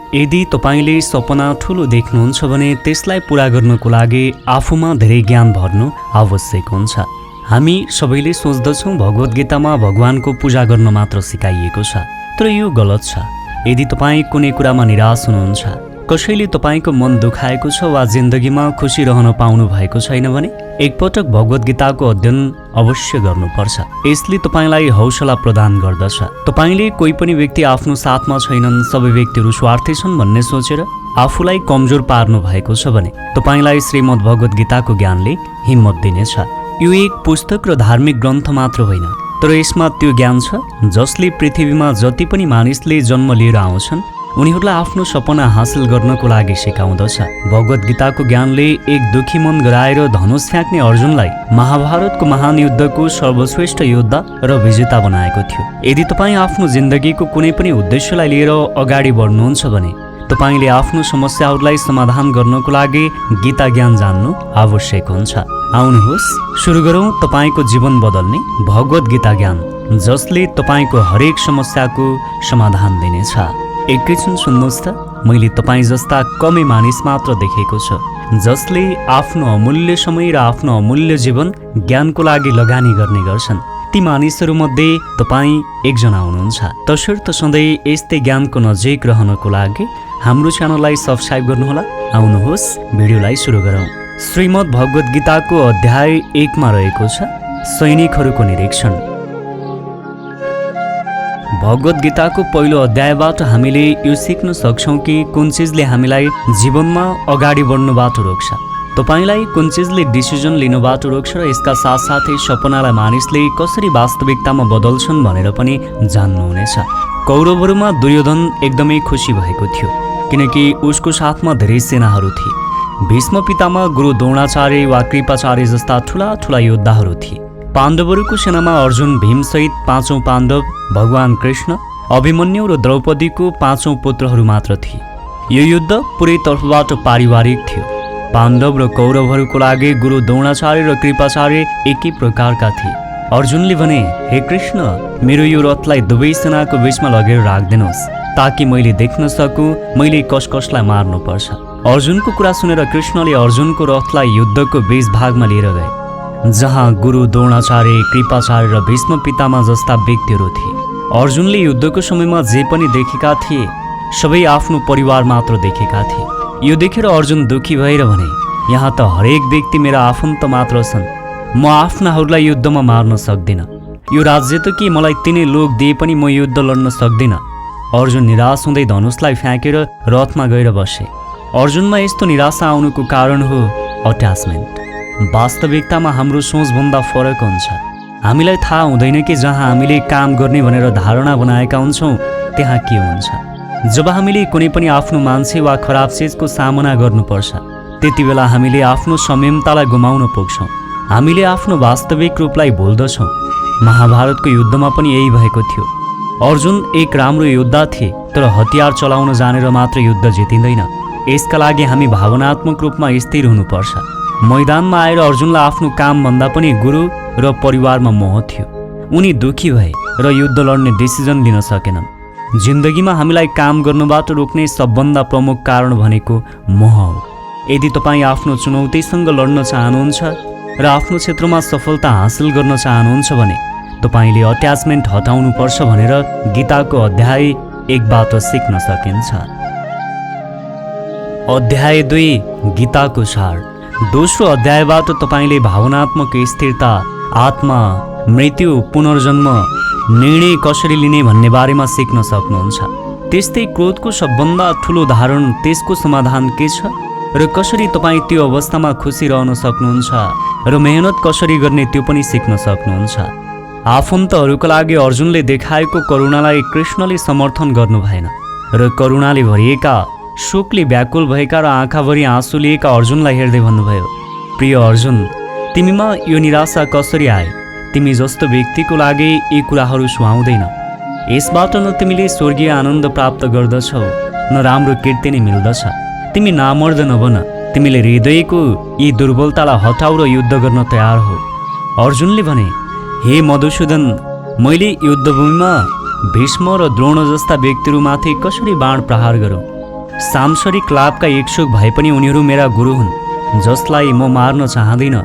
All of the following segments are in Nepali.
यदि तपाईले सपना ठूलो देख्नुहुन्छ भने त्यसलाई पूरा गर्नको लागि आफूमा धेरै ज्ञान भर्नु आवश्यक हुन्छ। हामी सबैले सोच्दछौँ भगवत गीतामा भगवानको पूजा गर्न मात्र सिकाइएको छ, तर यो गलत छ। यदि तपाईँ कुनै कुरामा निराश हुनुहुन्छ, कसैले तपाईको मन दुखाएको छ वा जिन्दगीमा खुसी रहन पाउनु भएको छैन भने एकपटक भगवत गीताको अध्ययन अवश्य गर्नुपर्छ। यसले तपाईलाई हौसला प्रदान गर्दछ। तपाईले कोही पनि व्यक्ति आफ्नो साथमा छैनन्, सबै व्यक्तिहरू स्वार्थी छन् भन्ने सोचेर आफूलाई कमजोर पार्नु भएको छ भने तपाईलाई श्रीमद् भगवत गीताको ज्ञानले हिम्मत दिनेछ। यो एक पुस्तक र धार्मिक ग्रन्थ मात्र होइन, तर यसमा त्यो ज्ञान छ जसले पृथ्वीमा जति पनि मानिसले जन्म लिएर आउँछन् उनीहरूलाई आफ्नो सपना हासिल गर्नको लागि सिकाउँदछ। भगवत गीताको ज्ञानले एक दुखी मन गराएर धनुष फ्याँक्ने अर्जुनलाई महाभारतको महान युद्धको सर्वश्रेष्ठ योद्धा र विजेता बनाएको थियो। यदि तपाईँ आफ्नो जिन्दगीको कुनै पनि उद्देश्यलाई लिएर अगाडि बढ्नुहुन्छ भने तपाईले आफ्नो समस्याहरूलाई समाधान गर्नको लागि गीता ज्ञान जान्नु आवश्यक हुन्छ। आउनुहोस् सुरु गरौँ तपाईको जीवन बदल्ने भगवत गीता ज्ञान, जसले तपाईको हरेक समस्याको समाधान दिनेछ। एकैछिन सुन्नुहोस् त, मैले तपाईँ जस्ता कमै मानिस मात्र देखेको छु जसले आफ्नो अमूल्य समय र आफ्नो अमूल्य जीवन ज्ञानको लागि लगानी गर्ने गर्छन्। ती मानिसहरूमध्ये तपाईँ एकजना हुनुहुन्छ। तसर्थ सधैँ यस्तै ज्ञानको नजिक रहनको लागि हाम्रो च्यानललाई सब्स्क्राइब गर्नुहोला। आउनुहोस् भिडियोलाई सुरु गरौँ। श्रीमद् भगवत गीताको अध्याय 1 मा रहेको छ सैनिकहरूको निरीक्षण। भगवत गीताको पहिलो अध्यायबाट हामीले यो सिक्न सक्छौँ कि कुन चिजले हामीलाई जीवनमा अगाडि बढ्नुबाट रोक्छ, तपाईलाई कुन चिजले डिसिजन लिनुबाट रोक्छ र यसका साथसाथै सपनालाई मानिसले कसरी वास्तविकतामा बदल्छन् भनेर पनि जान्नुहुनेछ। कौरवहरूमा दुर्योधन एकदमै खुसी भएको थियो किनकि उसको साथमा धेरै सेनाहरू थिए। भीष्म पितामह, गुरु द्रोणाचार्य वा कृपाचार्य जस्ता ठुला ठुला योद्धाहरू थिए। पाण्डवहरूको सेनामा अर्जुन, भीमसहित 5औं पाण्डव, भगवान कृष्ण, अभिमन्यु र द्रौपदीको 5औं पुत्रहरू मात्र थिए। यो युद्ध पुरै तर्फबाट पारिवारिक थियो। पाण्डव र कौरवहरूको लागि गुरु द्रोणाचार्य र कृपाचार्य एकै प्रकारका थिए। अर्जुनले भने, हे कृष्ण, मेरो यो रथलाई दुवै सेनाको बीचमा लगेर राखिदिनुहोस् ताकि मैले देख्न सकूँ मैले कसलाई मार्नुपर्छ। अर्जुनको कुरा सुनेर कृष्णले अर्जुनको रथलाई युद्धको बीच भागमा लिएर गए, जहाँ गुरु द्रोणाचार्य, कृपाचार्य र भीष्म पितामह जस्ता व्यक्तिहरू थिए। अर्जुनले युद्धको समयमा जे पनि देखेका थिए सबै आफ्नो परिवार मात्र देखेका थिए। यो देखेर अर्जुन दुखी भएर भने, यहाँ त हरेक व्यक्ति मेरा आफन्त मात्र छन्, म आफ्नाहरूलाई युद्धमा मार्न सक्दिनँ। यो राज्य त के मलाई तिनै लोक दिए पनि म युद्ध लड्न सक्दिनँ। अर्जुन निराश हुँदै धनुषलाई फ्याँकेर रथमा गएर बसे। अर्जुनमा यस्तो निराशा आउनुको कारण हो अट्याचमेन्ट। वास्तविकतामा हाम्रो सोचभन्दा फरक हुन्छ। हामीलाई थाहा हुँदैन कि जहाँ हामीले काम गर्ने भनेर धारणा बनाएका हुन्छौँ त्यहाँ के हुन्छ। जब हामीले कुनै पनि आफ्नो मान्छे वा खराब चिजको सामना गर्नुपर्छ त्यति बेला हामीले आफ्नो संयमतालाई गुमाउन पुग्छौँ। हामीले आफ्नो वास्तविक रूपलाई भुल्दछौँ। महाभारतको युद्धमा पनि यही भएको थियो। अर्जुन एक राम्रो योद्धा थिए, तर हतियार चलाउन जानेर मात्र युद्ध जितिँदैन। यसका लागि हामी भावनात्मक रूपमा स्थिर हुनुपर्छ। मैदानमा आएर अर्जुनलाई आफ्नो कामभन्दा पनि गुरु र परिवारमा मोह थियो। उनी दुखी भए र युद्ध लड्ने डिसिजन लिन सकेनन्। जिन्दगीमा हामीलाई काम गर्नुबाट रोक्ने सबभन्दा प्रमुख कारण भनेको मोह हो। यदि तपाईँ आफ्नो चुनौतीसँग लड्न चाहनुहुन्छ र आफ्नो क्षेत्रमा सफलता हासिल गर्न चाहनुहुन्छ भने तपाईले अट्याचमेन्ट हटाउनुपर्छ भनेर गीताको अध्याय 1 बाट सिक्न सकिन्छ। अध्याय 2 गीताको सार। दोस्रो अध्यायबाट तपाईले भावनात्मक स्थिरता, आत्मा, मृत्यु, पुनर्जन्म, निर्णय कसरी लिने भन्ने बारेमा सिक्न सक्नुहुन्छ। त्यस्तै क्रोधको सबभन्दा ठुलो उदाहरण, त्यसको समाधान के छ र कसरी तपाईँ त्यो अवस्थामा खुसी रहन सक्नुहुन्छ र मेहनत कसरी गर्ने त्यो पनि सिक्न सक्नुहुन्छ। आफन्तहरूको लागि अर्जुनले देखाएको करुणालाई कृष्णले समर्थन गर्नु भएन र करुणाले भरिएका, शोकले व्याकुल भएका र आँखाभरि आँसु लिएका अर्जुनलाई हेर्दै भन्नुभयो, प्रिय अर्जुन, तिमीमा यो निराशा कसरी आए? तिमी जस्तो व्यक्तिको लागि यी कुराहरू सुहाउँदैन। यसबाट न तिमीले स्वर्गीय आनन्द प्राप्त गर्दछौ न राम्रो कीर्ति नै मिल्दछ। तिमी नामर्द नबन। तिमीले हृदयको यी दुर्बलतालाई हटाऊ र युद्ध गर्न तयार हो। अर्जुनले भने, हे मधुसूदन, मैले युद्धभूमिमा भीष्म र द्रोण जस्ता व्यक्तिहरूमाथि कसरी बाण प्रहार गरौँ? सांसारिक लाभका इच्छुक भए पनि उनीहरू मेरा गुरु हुन्, जसलाई म मार्न चाहदिनँ,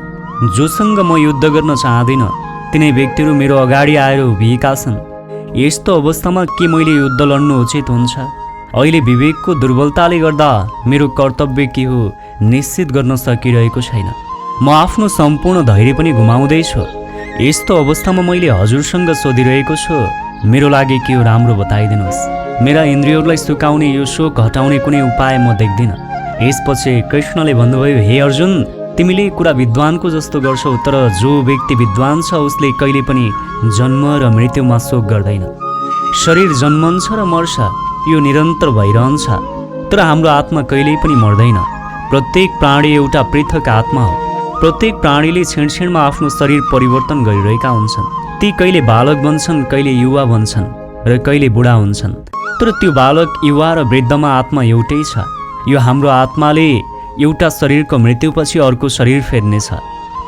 जोसँग म युद्ध गर्न चाहदिनँ, तिनै व्यक्तिहरू मेरो अगाडि आएर उभिएका छन्। यस्तो अवस्थामा के मैले युद्ध लड्नु उचित हुन्छ? अहिले विवेकको दुर्बलताले गर्दा मेरो कर्तव्य के हो निश्चित गर्न सकिरहेको छैन। म आफ्नो सम्पूर्ण धैर्य पनि गुमाउँदैछु। यस्तो अवस्थामा मैले हजुरसँग सोधिरहेको छु, मेरो लागि के हो राम्रो बताइदिनुहोस्। मेरा इन्द्रियहरूलाई सुकाउने यो शोक हटाउने कुनै उपाय म देख्दिनँ। यसपछि कृष्णले भन्नुभयो, हे अर्जुन, तिमीले कुरा विद्वानको जस्तो गर्छौ, तर जो व्यक्ति विद्वान छ उसले कहिले पनि जन्म र मृत्युमा शोक गर्दैन। शरीर जन्मन्छ र मर्छ, यो निरन्तर भइरहन्छ, तर हाम्रो आत्मा कहिल्यै पनि मर्दैन। प्रत्येक प्राणी एउटा पृथक आत्मा हो। प्रत्येक प्राणीले क्षण आफ्नो शरीर परिवर्तन गरिरहेका हुन्छन्। ती कहिले बालक बन्छन्, कहिले युवा बन्छन् र कहिले बुढा हुन्छन्, तर त्यो बालक, युवा र वृद्धमा आत्मा एउटै छ। यो हाम्रो आत्माले एउटा शरीरको मृत्युपछि अर्को शरीर फेर्नेछ।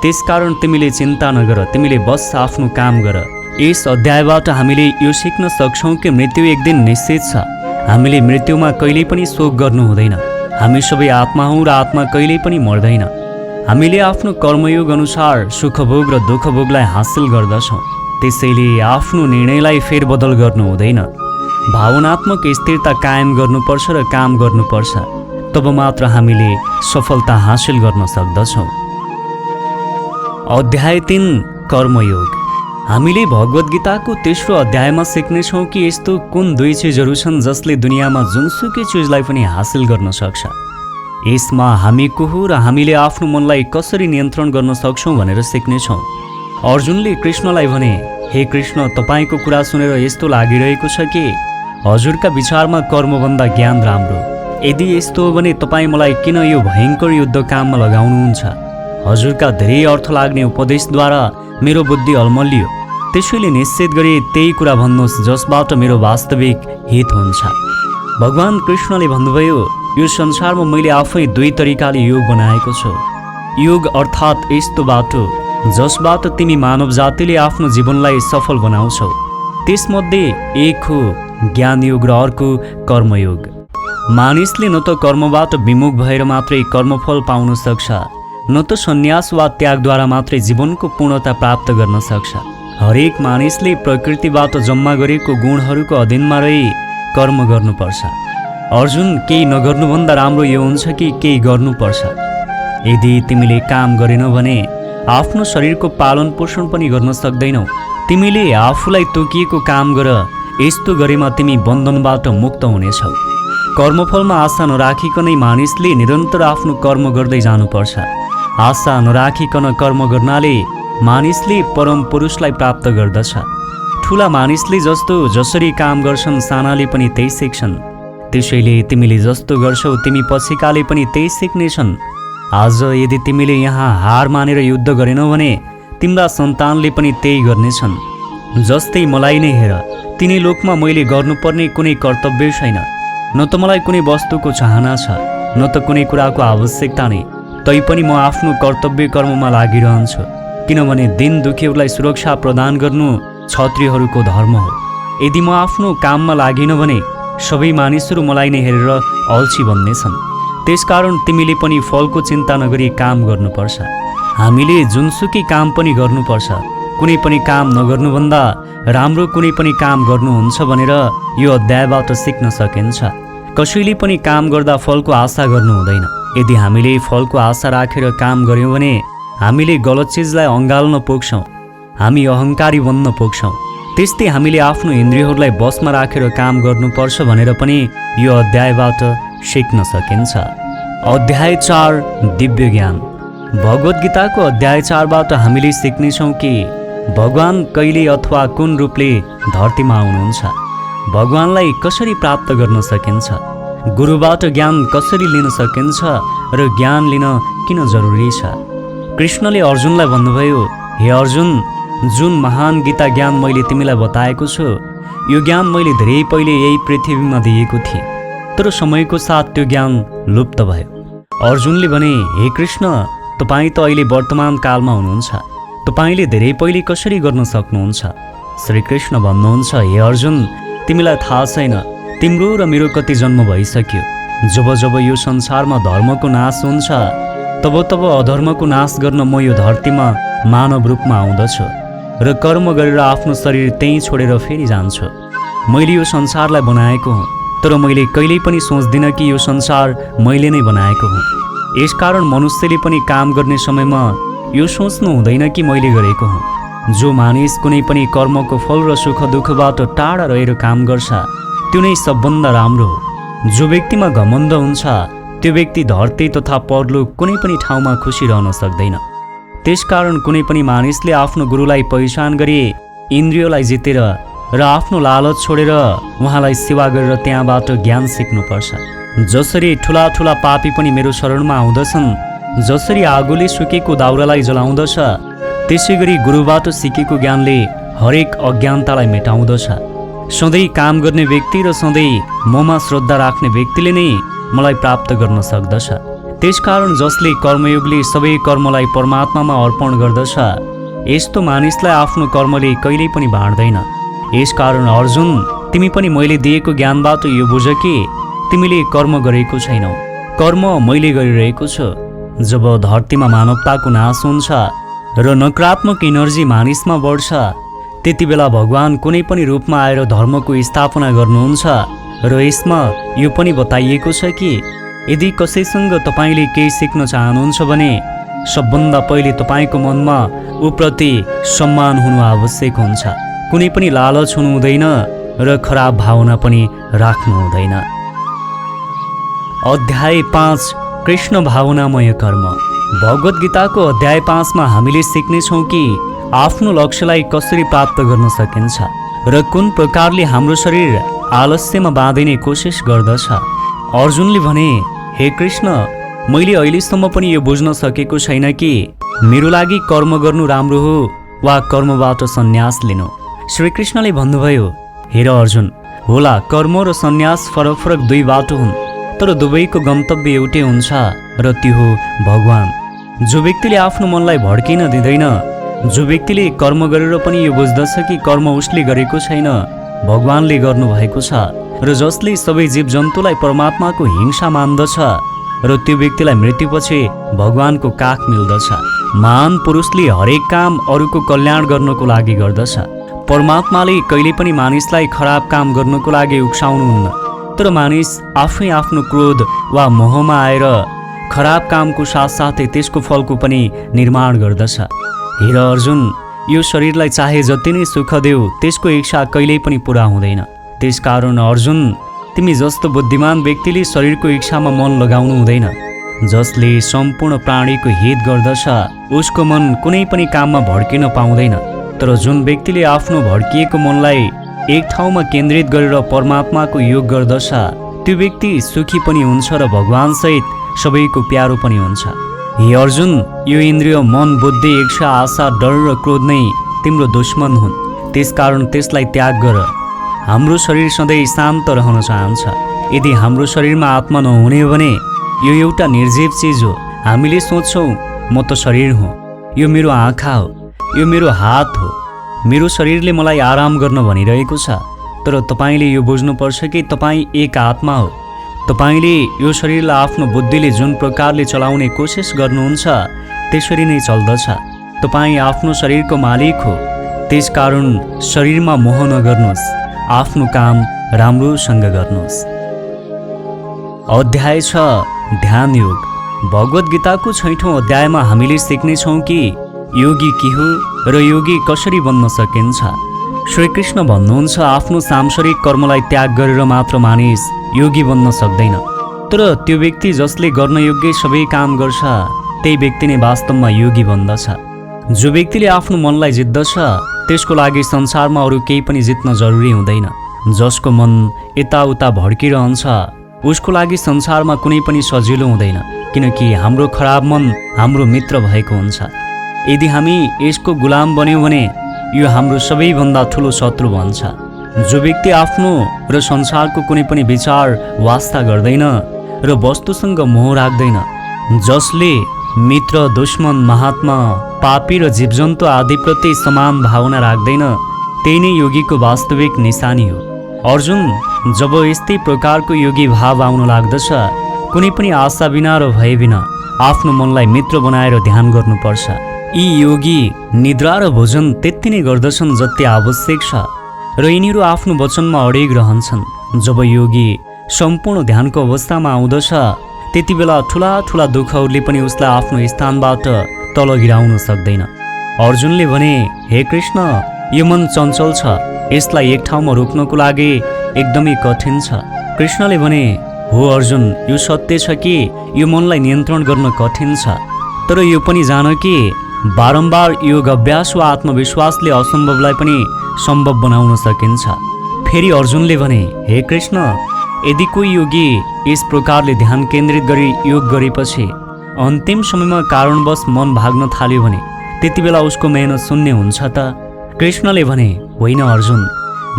त्यसकारण तिमीले चिन्ता नगर, तिमीले बस आफ्नो काम गर। यस अध्यायबाट हामीले यो सिक्न सक्छौँ कि मृत्यु एक दिन निश्चित छ। हामीले मृत्युमा कहिल्यै पनि शोक गर्नु हुँदैन। हामी सबै आत्मा हौँ र आत्मा कहिल्यै पनि मर्दैन। हामीले आफ्नो कर्मयोग अनुसार सुखभोग र दुःखभोगलाई हासिल गर्दछौँ, त्यसैले आफ्नो निर्णयलाई फेरबदल गर्नु हुँदैन। भावनात्मक स्थिरता कायम गर्नुपर्छ र काम गर्नुपर्छ, तब मात्र हामीले सफलता हासिल गर्न सक्दछौँ। अध्याय 3 कर्मयोग। हामीले भगवद् गीताको तेस्रो अध्यायमा सिक्नेछौँ कि यस्तो कुन दुई चिजहरू छन् जसले दुनियाँमा जुनसुकै चिजलाई पनि हासिल गर्न सक्छ। यसमा हामी को हो र हामीले आफ्नो मनलाई कसरी नियन्त्रण गर्न सक्छौँ भनेर सिक्नेछौँ। अर्जुनले कृष्णलाई भने, हे कृष्ण, तपाईँको कुरा सुनेर यस्तो लागिरहेको छ कि हजुरका विचारमा कर्मभन्दा ज्ञान राम्रो। यदि यस्तो हो भने तपाईँ मलाई किन यो भयङ्कर युद्ध काममा लगाउनुहुन्छ? हजुरका धेरै अर्थ लाग्ने उपदेशद्वारा मेरो बुद्धि अलमलियो। त्यसैले निश्चित गरी त्यही कुरा भन्नुहोस् जसबाट मेरो वास्तविक हित हुन्छ। भगवान कृष्णले भन्नुभयो, यो संसारमा मैले आफै दुई तरिकाले योग बनाएको छु। योग अर्थात् यस्तो बाटो जसबाट तिमी मानव जातिले आफ्नो जीवनलाई सफल बनाउँछौ। त्यसमध्ये एक हो ज्ञान योग र अर्को कर्मयोग। मानिसले न त कर्मबाट विमुख भएर मात्रै कर्मफल पाउन सक्छ, न त सन्यास वा त्यागद्वारा मात्रै जीवनको पूर्णता प्राप्त गर्न सक्छ। हरेक मानिसले प्रकृतिबाट जम्मा गरेको गुणहरूको अधीनमा रही कर्म गर्नुपर्छ। अर्जुन, केही नगर्नुभन्दा राम्रो यो हुन्छ कि केही गर्नुपर्छ। यदि तिमीले काम गरेनौ भने आफ्नो शरीरको पालन पोषण पनि गर्न सक्दैनौ। तिमीले आफूलाई तोकिएको काम गर, यस्तो गरेमा तिमी बन्धनबाट मुक्त हुनेछौ। कर्मफलमा आशा नराखिकनै मानिसले निरन्तर आफ्नो कर्म गर्दै जानुपर्छ। आशा नराखिकन कर्म गर्नाले मानिसले परम पुरुषलाई प्राप्त गर्दछ। ठुला मानिसले जसरी काम गर्छन् सानाले पनि त्यही सिक्छन्। त्यसैले तिमीले जस्तो गर्छौ तिमी पछिकाले पनि त्यही सिक्नेछन्। आज यदि तिमीले यहाँ हार मानेर युद्ध गरेनौ भने तिम्रा सन्तानले पनि त्यही गर्नेछन्। जस्तै मलाई नै हेर, तिनी लोकमा मैले गर्नुपर्ने कुनै कर्तव्य छैन। न त मलाई कुनै वस्तुको चाहना छ, न त कुनै कुराको आवश्यकता नै। तैपनि म आफ्नो कर्तव्य कर्ममा लागिरहन्छु, किनभने दिन दुखीहरूलाई सुरक्षा प्रदान गर्नु क्षत्रियहरूको धर्म हो। यदि म आफ्नो काममा लागिन भने सबै मानिसहरू मलाई नै हेरेर अल्छी बन्नेछन्। त्यसकारण तिमीले पनि फलको चिन्ता नगरी काम गर्नुपर्छ। हामीले जुनसुकै काम पनि गर्नुपर्छ। कुनै पनि काम नगर्नुभन्दा राम्रो कुनै पनि काम गर्नुहुन्छ भनेर यो अध्यायबाट सिक्न सकिन्छ। कसैले पनि काम गर्दा फलको आशा गर्नु हुँदैन। यदि हामीले फलको आशा राखेर काम गर्यौँ भने हामीले गलत चिजलाई अँगाल्न पुग्छौँ, हामी अहङ्कारी बन्न पुग्छौँ। त्यस्तै हामीले आफ्नो इन्द्रियहरूलाई बसमा राखेर काम गर्नुपर्छ भनेर पनि यो अध्यायबाट सिक्न सकिन्छ। अध्याय 4 दिव्य ज्ञान। भगवद् गीताको अध्याय 4बाट हामीले सिक्नेछौँ कि भगवान कहिले अथवा कुन रूपले धरतीमा आउनुहुन्छ, भगवानलाई कसरी प्राप्त गर्न सकिन्छ, गुरुबाट ज्ञान कसरी लिन सकिन्छ र ज्ञान लिन किन जरुरी छ। कृष्णले अर्जुनलाई भन्नुभयो, हे अर्जुन, जुन महान गीता ज्ञान मैले तिमीलाई बताएको छु यो ज्ञान मैले धेरै पहिले यही पृथ्वीमा दिएको थिएँ, तर समयको साथ त्यो ज्ञान लुप्त भयो। अर्जुनले भने, हे कृष्ण, तपाईँ त अहिले वर्तमान कालमा हुनुहुन्छ, तपाईँले धेरै पहिले कसरी गर्न सक्नुहुन्छ? श्रीकृष्ण भन्नुहुन्छ, हे अर्जुन, तिमीलाई थाहा छैन, तिम्रो र मेरो कति जन्म भइसक्यो। जब जब यो संसारमा धर्मको नाश हुन्छ तब तब अधर्मको नाश गर्न म यो धरतीमा मानव रूपमा आउँदछु र कर्म गरेर आफ्नो शरीर त्यहीँ छोडेर फेरि जान्छु। मैले यो संसारलाई बनाएको हुँ, तर मैले कहिल्यै पनि सोच्दिनँ कि यो संसार मैले नै बनाएको हुँ। यसकारण मनुष्यले पनि काम गर्ने समयमा यो सोच्नु हुँदैन कि मैले गरेको हुँ। जो मानिस कुनै पनि कर्मको फल र सुख दुःखबाट टाढा रहेर काम गर्छ त्यो नै सबभन्दा राम्रो हो। जो व्यक्तिमा घमण्ड हुन्छ त्यो व्यक्ति धरती तथा परलोक कुनै पनि ठाउँमा खुसी रहन सक्दैन। त्यसकारण कुनै पनि मानिसले आफ्नो गुरुलाई पहिचान गरी इन्द्रियलाई जितेर र आफ्नो लालच छोडेर उहाँलाई सेवा गरेर त्यहाँबाट ज्ञान सिक्नुपर्छ। जसरी ठुला ठुला पापी पनि मेरो शरणमा आउँदछन्, जसरी आगोले सुकेको दाउरालाई जलाउँदछ, त्यसै गरी गुरुबाट सिकेको ज्ञानले हरेक अज्ञानतालाई मेटाउँदछ। सधैँ काम गर्ने व्यक्ति र सधैँ ममा श्रद्धा राख्ने व्यक्तिले नै मलाई प्राप्त गर्न सक्दछ। त्यसकारण जसले कर्मयोगले सबै कर्मलाई परमात्मामा अर्पण गर्दछ, यस्तो मानिसलाई आफ्नो कर्मले कहिल्यै पनि बाँड्दैन। यसकारण अर्जुन, तिमी पनि मैले दिएको ज्ञानबाट यो बुझ कि तिमीले कर्म गरेको छैनौ, कर्म मैले गरिरहेको छु। जब धरतीमा मानवताको नाश हुन्छ र नकारात्मक एनर्जी मानिसमा बढ्छ, त्यति बेला भगवान कुनै पनि रूपमा आएर धर्मको स्थापना गर्नुहुन्छ। र यसमा यो पनि बताइएको छ कि यदि कसैसँग तपाईँले केही सिक्न चाहनुहुन्छ भने सबभन्दा पहिले तपाईँको मनमा उप्रति सम्मान हुनु आवश्यक हुन्छ। कुनै पनि लालच हुनु हुँदैन र खराब भावना पनि राख्नु हुँदैन। अध्याय 5 कृष्ण भावनामय कर्म। भगवत गीताको अध्याय 5 मा हामीले सिक्नेछौँ कि आफ्नो लक्ष्यलाई कसरी प्राप्त गर्न सकिन्छ र कुन प्रकारले हाम्रो शरीर आलस्यमा बाँधिने कोसिस गर्दछ। अर्जुनले भने, हे कृष्ण, मैले अहिलेसम्म पनि यो बुझ्न सकेको छैन कि मेरो लागि कर्म गर्नु राम्रो हो वा कर्मबाट सन्यास लिनु। श्रीकृष्णले भन्नुभयो, हेर अर्जुन, होला कर्म र सन्यास फरक फरक दुई बाटो हुन्, तर दुवैको गन्तव्य एउटै हुन्छ र त्यो हो भगवान। जो व्यक्तिले आफ्नो मनलाई भड्किन दिँदैन, जो व्यक्तिले कर्म गरेर पनि यो बुझ्दछ कि कर्म उसले गरेको छैन, भगवानले गर्नुभएको छ, र जसले सबै जीव जन्तुलाई परमात्माको हिंसा मान्दछ र त्यो व्यक्तिलाई मृत्युपछि भगवानको काख मिल्दछ। महान पुरुषले हरेक काम अरूको कल्याण गर्नको लागि गर्दछ। परमात्माले कहिले पनि मानिसलाई खराब काम गर्नको लागि उक्साउनुहुन्न, तर मानिस आफै आफ्नो क्रोध वा मोहमा आएर खराब कामको साथसाथै त्यसको फलको पनि निर्माण गर्दछ। हेर अर्जुन, यो शरीरलाई चाहे जति नै सुख देऊ, त्यसको इच्छा कहिल्यै पनि पुरा हुँदैन। त्यसकारण अर्जुन, तिमी जस्तो बुद्धिमान व्यक्तिले शरीरको इच्छामा मन लगाउनु हुँदैन। जसले सम्पूर्ण प्राणीको हित गर्दछ उसको मन कुनै पनि काममा भड्किन पाउँदैन। तर जुन व्यक्तिले आफ्नो भड्किएको मनलाई एक ठाउँमा केन्द्रित गरेर परमात्माको योग गर्दछ, त्यो व्यक्ति सुखी पनि हुन्छ र भगवानसहित सबैको प्यारो पनि हुन्छ। हे अर्जुन, यो इन्द्रिय मन, बुद्धि, इच्छा, आशा, डर र क्रोध नै तिम्रो दुश्मन हुन्। त्यसकारण त्यसलाई त्याग गर। हाम्रो शरीर सधैँ शान्त रहन चाहन्छ। यदि हाम्रो शरीरमा आत्मा नहुने हो भने यो एउटा निर्जीव चिज हो। हामीले सोच्छौँ म त शरीर हुँ, यो मेरो आँखा हो, यो मेरो हात हो, मेरो शरीरले मलाई आराम गर्न भनिरहेको छ। तर तपाईँले यो बुझ्नुपर्छ कि तपाईँ एक आत्मा हो। तपाईँले यो शरीरलाई आफ्नो बुद्धिले जुन प्रकारले चलाउने कोसिस गर्नुहुन्छ त्यसरी नै चल्दछ। तपाईँ आफ्नो शरीरको मालिक हो। त्यसकारण शरीरमा मोह नगर्नुहोस्, आफ्नो काम राम्रोसँग गर्नुहोस्। अध्याय 6 ध्यान योग। भगवत गीताको 6औं अध्यायमा हामीले सिक्नेछौँ कि योगी के हो र योगी कसरी बन्न सकिन्छ। श्रीकृष्ण भन्नुहुन्छ, आफ्नो सांसारिक कर्मलाई त्याग गरेर मात्र मानिस योगी बन्न सक्दैन। तर त्यो व्यक्ति जसले गर्न योग्य सबै काम गर्छ त्यही व्यक्ति नै वास्तवमा योगी बन्दछ। जो व्यक्तिले आफ्नो मनलाई जित्दछ त्यसको लागि संसारमा अरू केही पनि जित्न जरुरी हुँदैन। जसको मन यताउता भड्किरहन्छ उसको लागि संसारमा कुनै पनि सजिलो हुँदैन, किनकि हाम्रो खराब मन हाम्रो मित्र भएको हुन्छ। यदि हामी यसको गुलाम बन्यौँ भने यो हाम्रो सबैभन्दा ठुलो शत्रु बन्छ। जो व्यक्ति आफ्नो र संसारको कुनै पनि विचार वास्ता गर्दैन र वस्तुसँग मोह राख्दैन, जसले मित्र, दुश्मन, महात्मा, पापी र जीवजन्तु आदिप्रति समान भावना राख्दैन, त्यही नै योगीको वास्तविक निशानी हो। अर्जुन, जब यस्तै प्रकारको योगी भाव आउन लाग्दछ, कुनै पनि आशा बिना र भय बिना आफ्नो मनलाई मित्र बनाएर ध्यान गर्नुपर्छ। यी योगी निद्रा र भोजन त्यति नै गर्दछन् जति आवश्यक छ र यिनीहरू आफ्नो वचनमा अडिग रहन्छन्। जब योगी सम्पूर्ण ध्यानको अवस्थामा आउँदछ, त्यति बेला ठुला ठुला दुःखहरूले पनि उसलाई आफ्नो स्थानबाट तल गिराउन सक्दैन। अर्जुनले भने, हे कृष्ण, यो मन चञ्चल छ, यसलाई एक ठाउँमा रोक्नको लागि एकदमै कठिन छ। कृष्णले भने, हो अर्जुन, यो सत्य छ कि यो मनलाई नियन्त्रण गर्न कठिन छ, तर यो पनि जान कि बारम्बार योग अभ्यास वा आत्मविश्वासले असम्भवलाई पनि सम्भव बनाउन सकिन्छ। फेरि अर्जुनले भने, हे कृष्ण, यदि कोही योगी यस प्रकारले ध्यान केन्द्रित गरी योग गरेपछि अन्तिम समयमा कारणवश मन भाग्न थाल्यो भने त्यति बेला उसको मेहनत शून्य हुन्छ त? कृष्णले भने, होइन अर्जुन,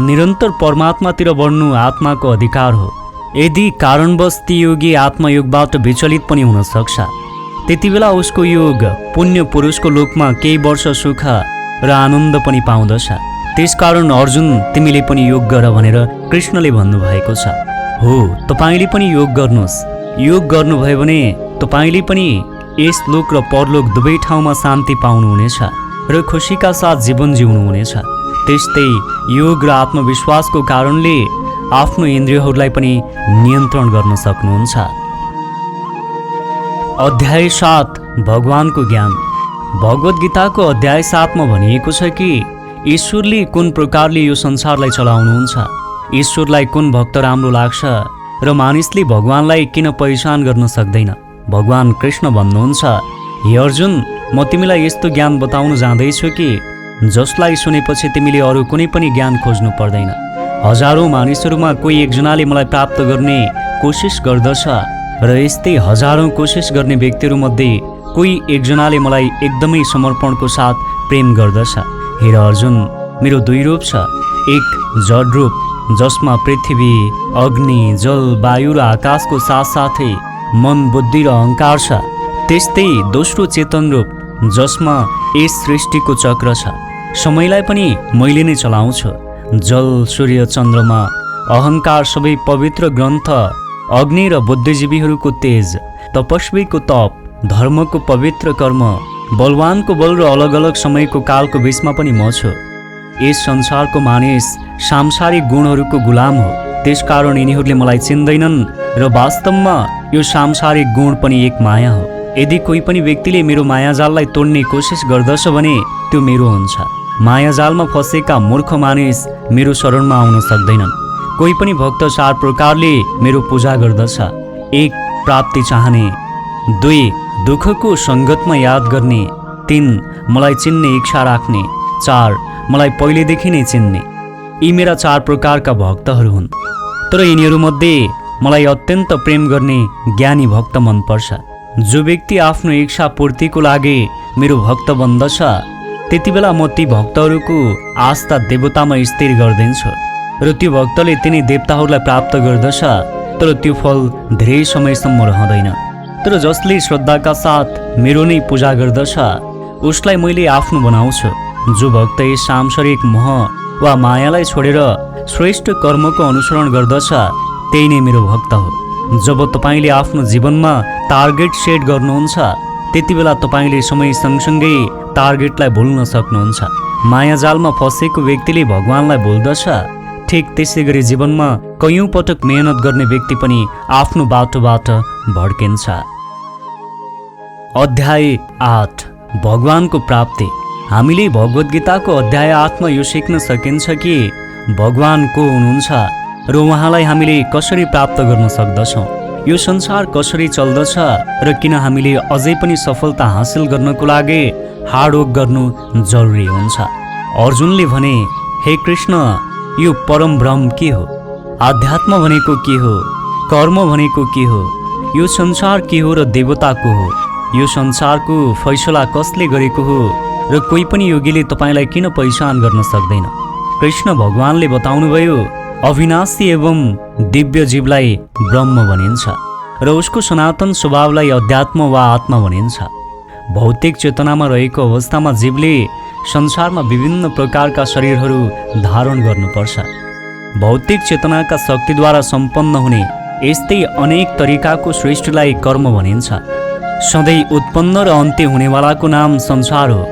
निरन्तर परमात्मातिर बढ्नु आत्माको अधिकार हो। यदि कारणवश ती योगी आत्मयोगबाट विचलित पनि हुन सक्छ, त्यति बेला उसको योग पुण्य पुरुषको लोकमा केही वर्ष सुख र आनन्द पनि पाउँदछ। त्यसकारण अर्जुन, तिमीले पनि योग गर भनेर कृष्णले भन्नुभएको छ। हो, तपाईँले पनि योग गर्नुहोस्। योग गर्नुभयो भने तपाईँले पनि यस लोक र परलोक दुवै ठाउँमा शान्ति पाउनुहुनेछ र खुसीका साथ जीवन जिउनुहुनेछ। त्यस्तै योग र आत्मविश्वासको कारणले आफ्नो इन्द्रियहरूलाई पनि नियन्त्रण गर्न सक्नुहुन्छ। अध्याय 7, भगवानको ज्ञान। भगवत गीताको अध्याय 7 मा भनिएको छ कि ईश्वरले कुन प्रकारले यो संसारलाई चलाउनुहुन्छ, ईश्वरलाई कुन भक्त राम्रो लाग्छ र मानिसले भगवानलाई किन पहिचान गर्न सक्दैन। भगवान कृष्ण भन्नुहुन्छ, हे अर्जुन, म तिमीलाई यस्तो ज्ञान बताउन जाँदैछु कि जसलाई सुनेपछि तिमीले अरू कुनै पनि ज्ञान खोज्नु पर्दैन। हजारौं मानिसहरूमा कोही एकजनाले मलाई प्राप्त गर्ने कोसिस गर्दछ र यस्तै हजारौं कोसिस गर्ने व्यक्तिहरूमध्ये कोही एकजनाले मलाई एकदमै समर्पणको साथ प्रेम गर्दछ। हेर अर्जुन, मेरो दुई रूप छ, एक जड रूप जसमा पृथ्वी, अग्नि, जल, वायु र आकाशको साथसाथै मन, बुद्धि र अहङ्कार छ। त्यस्तै दोस्रो चेतन रूप जसमा यस सृष्टिको चक्र छ। समयलाई पनि मैले नै चलाउँछु। जल, सूर्य, चन्द्रमा, अहङ्कार सबै पवित्र ग्रन्थ, अग्नि र बुद्धिजीवीहरूको तेज, तपस्वीको तप, धर्मको पवित्र कर्म, बलवानको बल र अलग अलग समयको कालको बीचमा पनि म छु। यस संसारको मानिस सांसारिक गुणहरूको गुलाम हो, त्यसकारण यिनीहरूले मलाई चिन्दैनन् र वास्तवमा यो सांसारिक गुण पनि एक माया हो। यदि कोही पनि व्यक्तिले मेरो मायाजाललाई तोड्ने कोसिस गर्दछ भने त्यो मेरो हुन्छ। मायाजालमा फँसेका मूर्ख मानिस मेरो शरणमा आउन सक्दैनन्। कोही पनि भक्त 4 प्रकारले मेरो पूजा गर्दछ। 1. प्राप्ति चाहने, 2. दुःखको सङ्गतमा याद गर्ने, 3. मलाई चिन्ने इच्छा राख्ने, 4. मलाई पहिलेदेखि नै चिन्ने। यी मेरा 4 प्रकारका भक्तहरू हुन्। तर यिनीहरूमध्ये मलाई अत्यन्त प्रेम गर्ने ज्ञानी भक्त मनपर्छ। जो व्यक्ति आफ्नो इच्छा पूर्तिको लागि मेरो भक्त बन्दछ, त्यति बेला म ती भक्तहरूको आस्था देवतामा स्थिर गरिदिन्छु र त्यो भक्तले तिनी देवताहरूलाई प्राप्त गर्दछ, तर त्यो फल धेरै समयसम्म रहँदैन। तर जसले श्रद्धाका साथ मेरो नै पूजा गर्दछ, उसलाई मैले आफ्नो बनाउँछु। जो भक्त यस सांसारिक मोह वा मायालाई छोडेर श्रेष्ठ कर्मको अनुसरण गर्दछ, त्यही नै मेरो भक्त हो। जब तपाईँले आफ्नो जीवनमा टार्गेट सेट गर्नुहुन्छ, त्यति बेला तपाईँले समय सँगसँगै टार्गेटलाई भुल्न सक्नुहुन्छ। मायाजालमा फँसेको व्यक्तिले भगवानलाई भुल्दछ। ठिक त्यसै गरी जीवनमा कयौं पटक मेहनत गर्ने व्यक्ति पनि आफ्नो बाटोबाट भड्किन्छ। अध्याय 8, भगवानको प्राप्ति। हामीले भगवत गीताको अध्याय 8 मा यो सिक्न सकिन्छ कि भगवान को हुनुहुन्छ र उहाँलाई हामीले कसरी प्राप्त गर्न सक्दछौँ, यो संसार कसरी चल्दछ र किन हामीले अझै पनि सफलता हासिल गर्नको लागि हार्डवर्क गर्नु जरुरी हुन्छ। अर्जुनले भने, हे कृष्ण, यो परम ब्रह्म के हो? आध्यात्म भनेको के हो? कर्म भनेको के हो? यो संसार के हो र देवता को हो? यो संसारको फैसला कसले गरेको हो र कोही पनि योगीले तपाईँलाई किन पहिचान गर्न सक्दैन? कृष्ण भगवानले बताउनुभयो, अविनाशी एवं दिव्य जीवलाई ब्रह्म भनिन्छ र उसको सनातन स्वभावलाई अध्यात्म वा आत्मा भनिन्छ। भौतिक चेतनामा रहेको अवस्थामा जीवले संसारमा विभिन्न प्रकारका शरीरहरू धारण गर्नुपर्छ। भौतिक चेतनाका शक्तिद्वारा सम्पन्न हुने यस्तै अनेक तरिकाको सृष्टिलाई कर्म भनिन्छ। सधैँ उत्पन्न र अन्त्य हुनेवालाको नाम संसार हो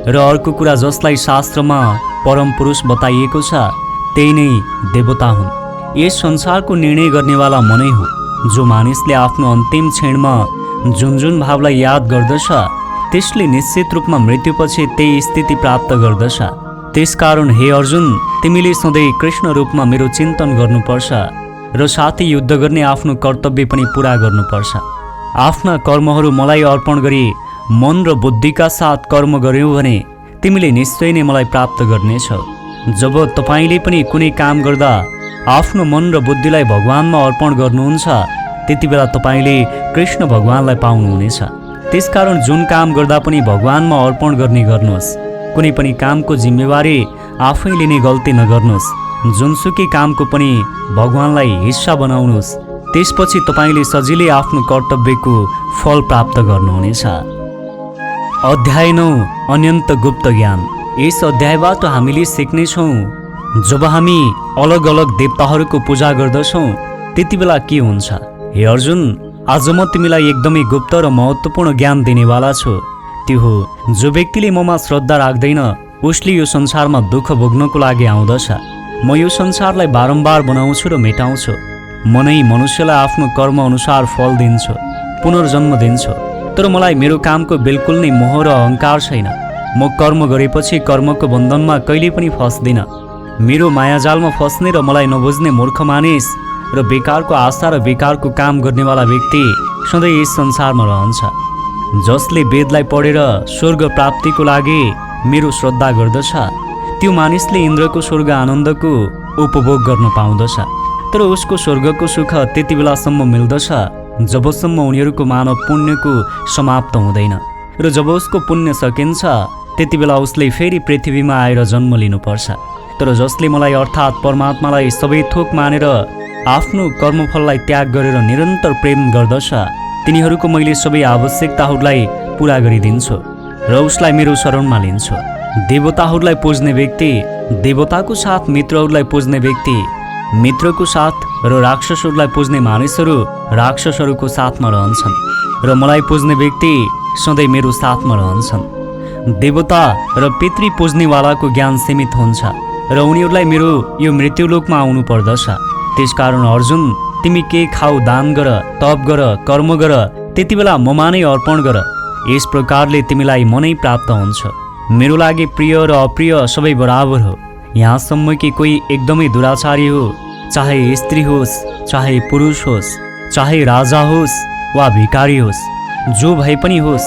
र अर्को कुरा जसलाई शास्त्रमा परम पुरुष बताइएको छ त्यही नै देवता हुन्। यस संसारको निर्णय गर्नेवाला मनै हो, जो मानिसले आफ्नो अन्तिम क्षणमा जुन जुन भावलाई याद गर्दछ त्यसले निश्चित रूपमा मृत्युपछि त्यही स्थिति प्राप्त गर्दछ। त्यसकारण हे अर्जुन, तिमीले सधैँ कृष्ण रूपमा मेरो चिन्तन गर्नुपर्छ र साथै युद्ध गर्ने आफ्नो कर्तव्य पनि पुरा गर्नुपर्छ। आफ्ना कर्महरू मलाई अर्पण गरी मन र बुद्धिका साथ कर्म गर्यौ भने तिमीले निश्चय नै मलाई प्राप्त गर्नेछौ। जब तपाईँले पनि कुनै काम गर्दा आफ्नो मन र बुद्धिलाई भगवानमा अर्पण गर्नुहुन्छ त्यति बेला तपाईँले कृष्ण भगवानलाई पाउनुहुनेछ। त्यसकारण जुन काम गर्दा पनि भगवानमा अर्पण गर्ने गर्नुहोस्। कुनै पनि कामको जिम्मेवारी आफै लिने गल्ती नगर्नुहोस्। जुनसुकै कामको पनि भगवानलाई हिस्सा बनाउनुहोस्। त्यसपछि तपाईँले सजिलै आफ्नो कर्तव्यको फल प्राप्त गर्नुहुनेछ। अध्याय 9 अनन्त गुप्त ज्ञान। यस अध्यायबाट हामीले सिक्नेछौँ जब हामी अलग अलग देवताहरूको पूजा गर्दछौँ त्यति बेला के हुन्छ। हे अर्जुन, आज म तिमीलाई एकदमै गुप्त र महत्त्वपूर्ण ज्ञान दिनेवाला छु। त्यो हो, जो व्यक्तिले ममा श्रद्धा राख्दैन उसले यो संसारमा दुःख भोग्नको लागि आउँदछ। म यो संसारलाई बारम्बार बनाउँछु र मेटाउँछु। म नै मनुष्यलाई आफ्नो कर्म अनुसार फल दिन्छु, पुनर्जन्म दिन्छु। तर मलाई मेरो कामको बिल्कुल नै मोह र अहङ्कार छैन। म कर्म गरेपछि कर्मको बन्धनमा कहिले पनि फस्दिनँ। मेरो मायाजालमा फस्ने र मलाई नबुझ्ने मूर्ख मानिस र बेकारको आशा र बेकारको काम गर्नेवाला व्यक्ति सधैँ यस संसारमा रहन्छ। जसले वेदलाई पढेर स्वर्ग प्राप्तिको लागि मेरो श्रद्धा गर्दछ त्यो मानिसले इन्द्रको स्वर्ग आनन्दको उपभोग गर्न पाउँदछ। तर उसको स्वर्गको सुख त्यति बेलासम्म मिल्दछ जबसम्म उनीहरूको मानव पुण्यको समाप्त हुँदैन र जब उसको पुण्य सकिन्छ त्यति बेला उसले फेरि पृथ्वीमा आएर जन्म लिनुपर्छ। तर जसले मलाई अर्थात् परमात्मालाई सबै थोक मानेर आफ्नो कर्मफललाई त्याग गरेर निरन्तर प्रेम गर्दछ तिनीहरूको मैले सबै आवश्यकताहरूलाई पुरा गरिदिन्छु र उसलाई मेरो शरणमा लिन्छु। देवताहरूलाई पुज्ने व्यक्ति देवताको साथ मित्रहरूलाई पुज्ने व्यक्ति मित्रको साथ र राक्षसहरूलाई पुज्ने मानिसहरू राक्षसहरूको साथमा रहन्छन् र मलाई पुज्ने व्यक्ति सधैँ मेरो साथमा रहन्छन्। देवता र पितृ पुज्नेवालाको ज्ञान सीमित हुन्छ र उनीहरूलाई मेरो यो मृत्युलोकमा आउनु पर्दछ। त्यसकारण अर्जुन, तिमी के खाऊ, दान गर, तप गर, कर्म गर, त्यति बेला ममा नै अर्पण गर। यस प्रकारले तिमीलाई मनै प्राप्त हुन्छ। मेरो लागि प्रिय र अप्रिय सबै बराबर हो। यहाँसम्म कि कोही एकदमै दुराचारी हो, चाहे स्त्री होस्, चाहे पुरुष होस्, चाहे राजा होस् वा भिखारी होस्, जो भए पनि होस्,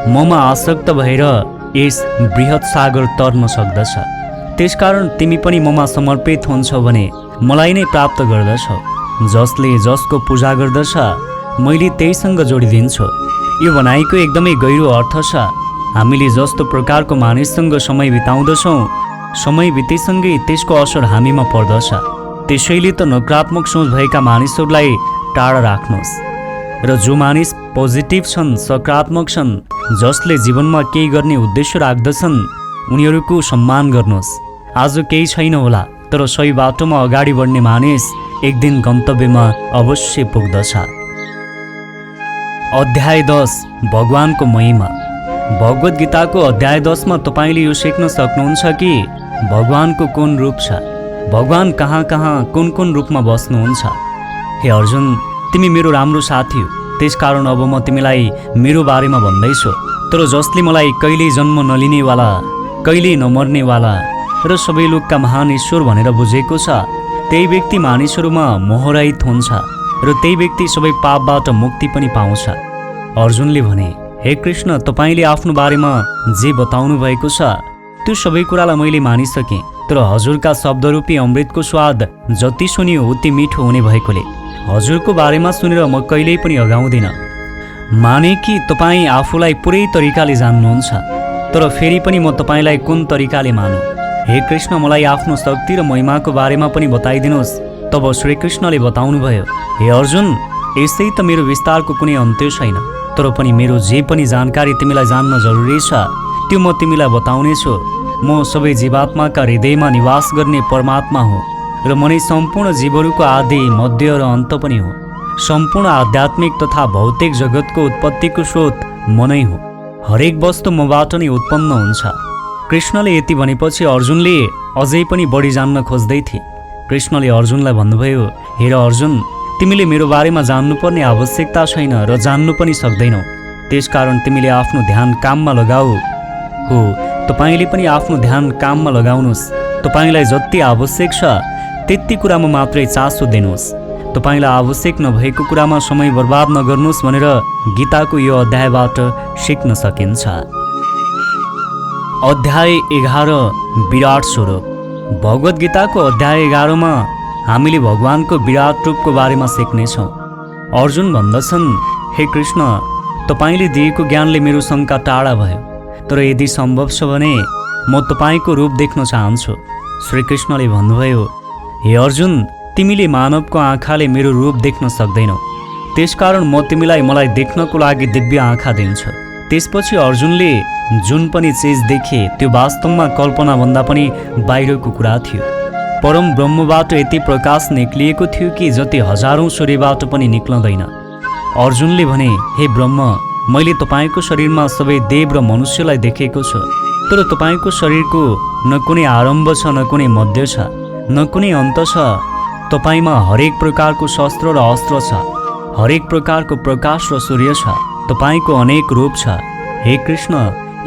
ममा आसक्त भएर यस बृहत् सागर तर्न सक्दछ। त्यसकारण तिमी पनि ममा समर्पित हुन्छौ भने मलाई नै प्राप्त गर्दछौ। जसले जसको पूजा गर्दछ मैले त्यहीसँग जोडिदिन्छु। यो भनाइको एकदमै गहिरो अर्थ छ। हामीले जस्तो प्रकारको मानिससँग समय बिताउँदछौँ समय बितेसँगै त्यसको असर हामीमा पर्दछ। त्यसैले त नकारात्मक सोच भएका मानिसहरूलाई टाढा राख्नुहोस् र जो मानिस पोजिटिभ छन्, सकारात्मक छन्, जसले जीवनमा केही गर्ने उद्देश्य राख्दछन् उनीहरूको सम्मान गर्नुहोस्। आज केही छैन होला तर सही बाटोमा अगाडि बढ्ने मानिस एक दिन गन्तव्यमा अवश्य पुग्दछ। अध्याय 10 भगवानको महिमा। भगवत गीताको अध्याय 10 मा तपाईले यो सिक्न सक्नुहुन्छ कि भगवानको कुन रूप छ, भगवान कहाँ कहाँ कुन कुन रूपमा बस्नुहुन्छ। हे अर्जुन, तिमी मेरो राम्रो साथी हो, त्यसकारण अब म तिमीलाई मेरो बारेमा भन्दैछु। तर जसले मलाई कहिल्यै जन्म नलिनेवाला, कहिल्यै नमर्नेवाला र सबै लोकका महान ईश्वर भनेर बुझेको छ त्यही व्यक्ति मानिसहरूमा मोहरहित हुन्छ र त्यही व्यक्ति सबै पापबाट मुक्ति पनि पाउँछ। अर्जुनले भने, हे कृष्ण, तपाईले आफ्नो बारेमा जे बताउनु भएको छ त्यो सबै कुरालाई मैले मानिसकेँ। तर हजुरका शब्दरूपी अमृतको स्वाद जति सुनियो उति मिठो हुने भएकोले हजुरको बारेमा सुनेर म कहिल्यै पनि अगाउँदिनँ। माने कि तपाईँ आफूलाई पुरै तरिकाले जान्नुहुन्छ, तर फेरि पनि म तपाईँलाई कुन तरिकाले मानु। हे कृष्ण, मलाई आफ्नो शक्ति र महिमाको बारेमा पनि बताइदिनुहोस्। तब श्रीकृष्णले बताउनुभयो, हे अर्जुन, यसै त मेरो विस्तारको कुनै अन्त्य छैन। तर पनि मेरो जे पनि जानकारी तिमीलाई जान्न जरुरी छ त्यो म तिमीलाई बताउनेछु। म सबै जीवात्माका हृदयमा निवास गर्ने परमात्मा हो र म नै सम्पूर्ण जीवहरूको आदि, मध्य र अन्त पनि हो। सम्पूर्ण आध्यात्मिक तथा भौतिक जगतको उत्पत्तिको स्रोत म नै हो। हरेक वस्तु मबाट नै उत्पन्न हुन्छ। कृष्णले यति भनेपछि अर्जुनले अझै पनि बढी जान्न खोज्दै थिए। कृष्णले अर्जुनलाई भन्नुभयो, हेर अर्जुन, तिमीले मेरो बारेमा जान्नुपर्ने आवश्यकता छैन र जान्नु पनि सक्दैनौ। त्यसकारण तिमीले आफ्नो ध्यान काममा लगाऊ। हो, तपाईँले पनि आफ्नो ध्यान काममा लगाउनुहोस्। तपाईँलाई जति आवश्यक छ त्यति कुरामा मात्रै चासो दिनुहोस्। तपाईँलाई आवश्यक नभएको कुरामा समय बर्बाद नगर्नुहोस् भनेर गीताको यो अध्यायबाट सिक्न सकिन्छ। अध्याय 11 विराट स्वरूप। भगवत गीताको अध्याय 11 मा हामीले भगवानको विराट रूपको बारेमा सिक्नेछौँ। अर्जुन भन्दछन्, हे कृष्ण, तपाईँले दिएको ज्ञानले मेरो शङ्का टाढा भयो, तर यदि सम्भव छ भने म तपाईँको रूप देख्न चाहन्छु। श्रीकृष्णले भन्नुभयो, हे अर्जुन, तिमीले मानवको आँखाले मेरो रूप देख्न सक्दैनौ, त्यसकारण म तिमीलाई मलाई देख्नको लागि दिव्य आँखा दिन्छु। त्यसपछि अर्जुनले जुन पनि चिज देखे त्यो वास्तवमा कल्पनाभन्दा पनि बाहिरको कुरा थियो। परम ब्रह्मबाट यति प्रकाश निक्लिएको थियो कि जति हजारौँ सूर्यबाट पनि निक्लँदैन। अर्जुनले भने, हे ब्रह्म, मैले तपाईँको शरीरमा सबै देव र मनुष्यलाई देखेको छु, तर तपाईँको शरीरको न कुनै आरम्भ छ, न कुनै मध्य छ, न कुनै अन्त छ। तपाईँमा हरेक प्रकारको शस्त्र र अस्त्र छ, हरेक प्रकारको प्रकाश र सूर्य छ। तपाईँको अनेक रूप छ। हे कृष्ण,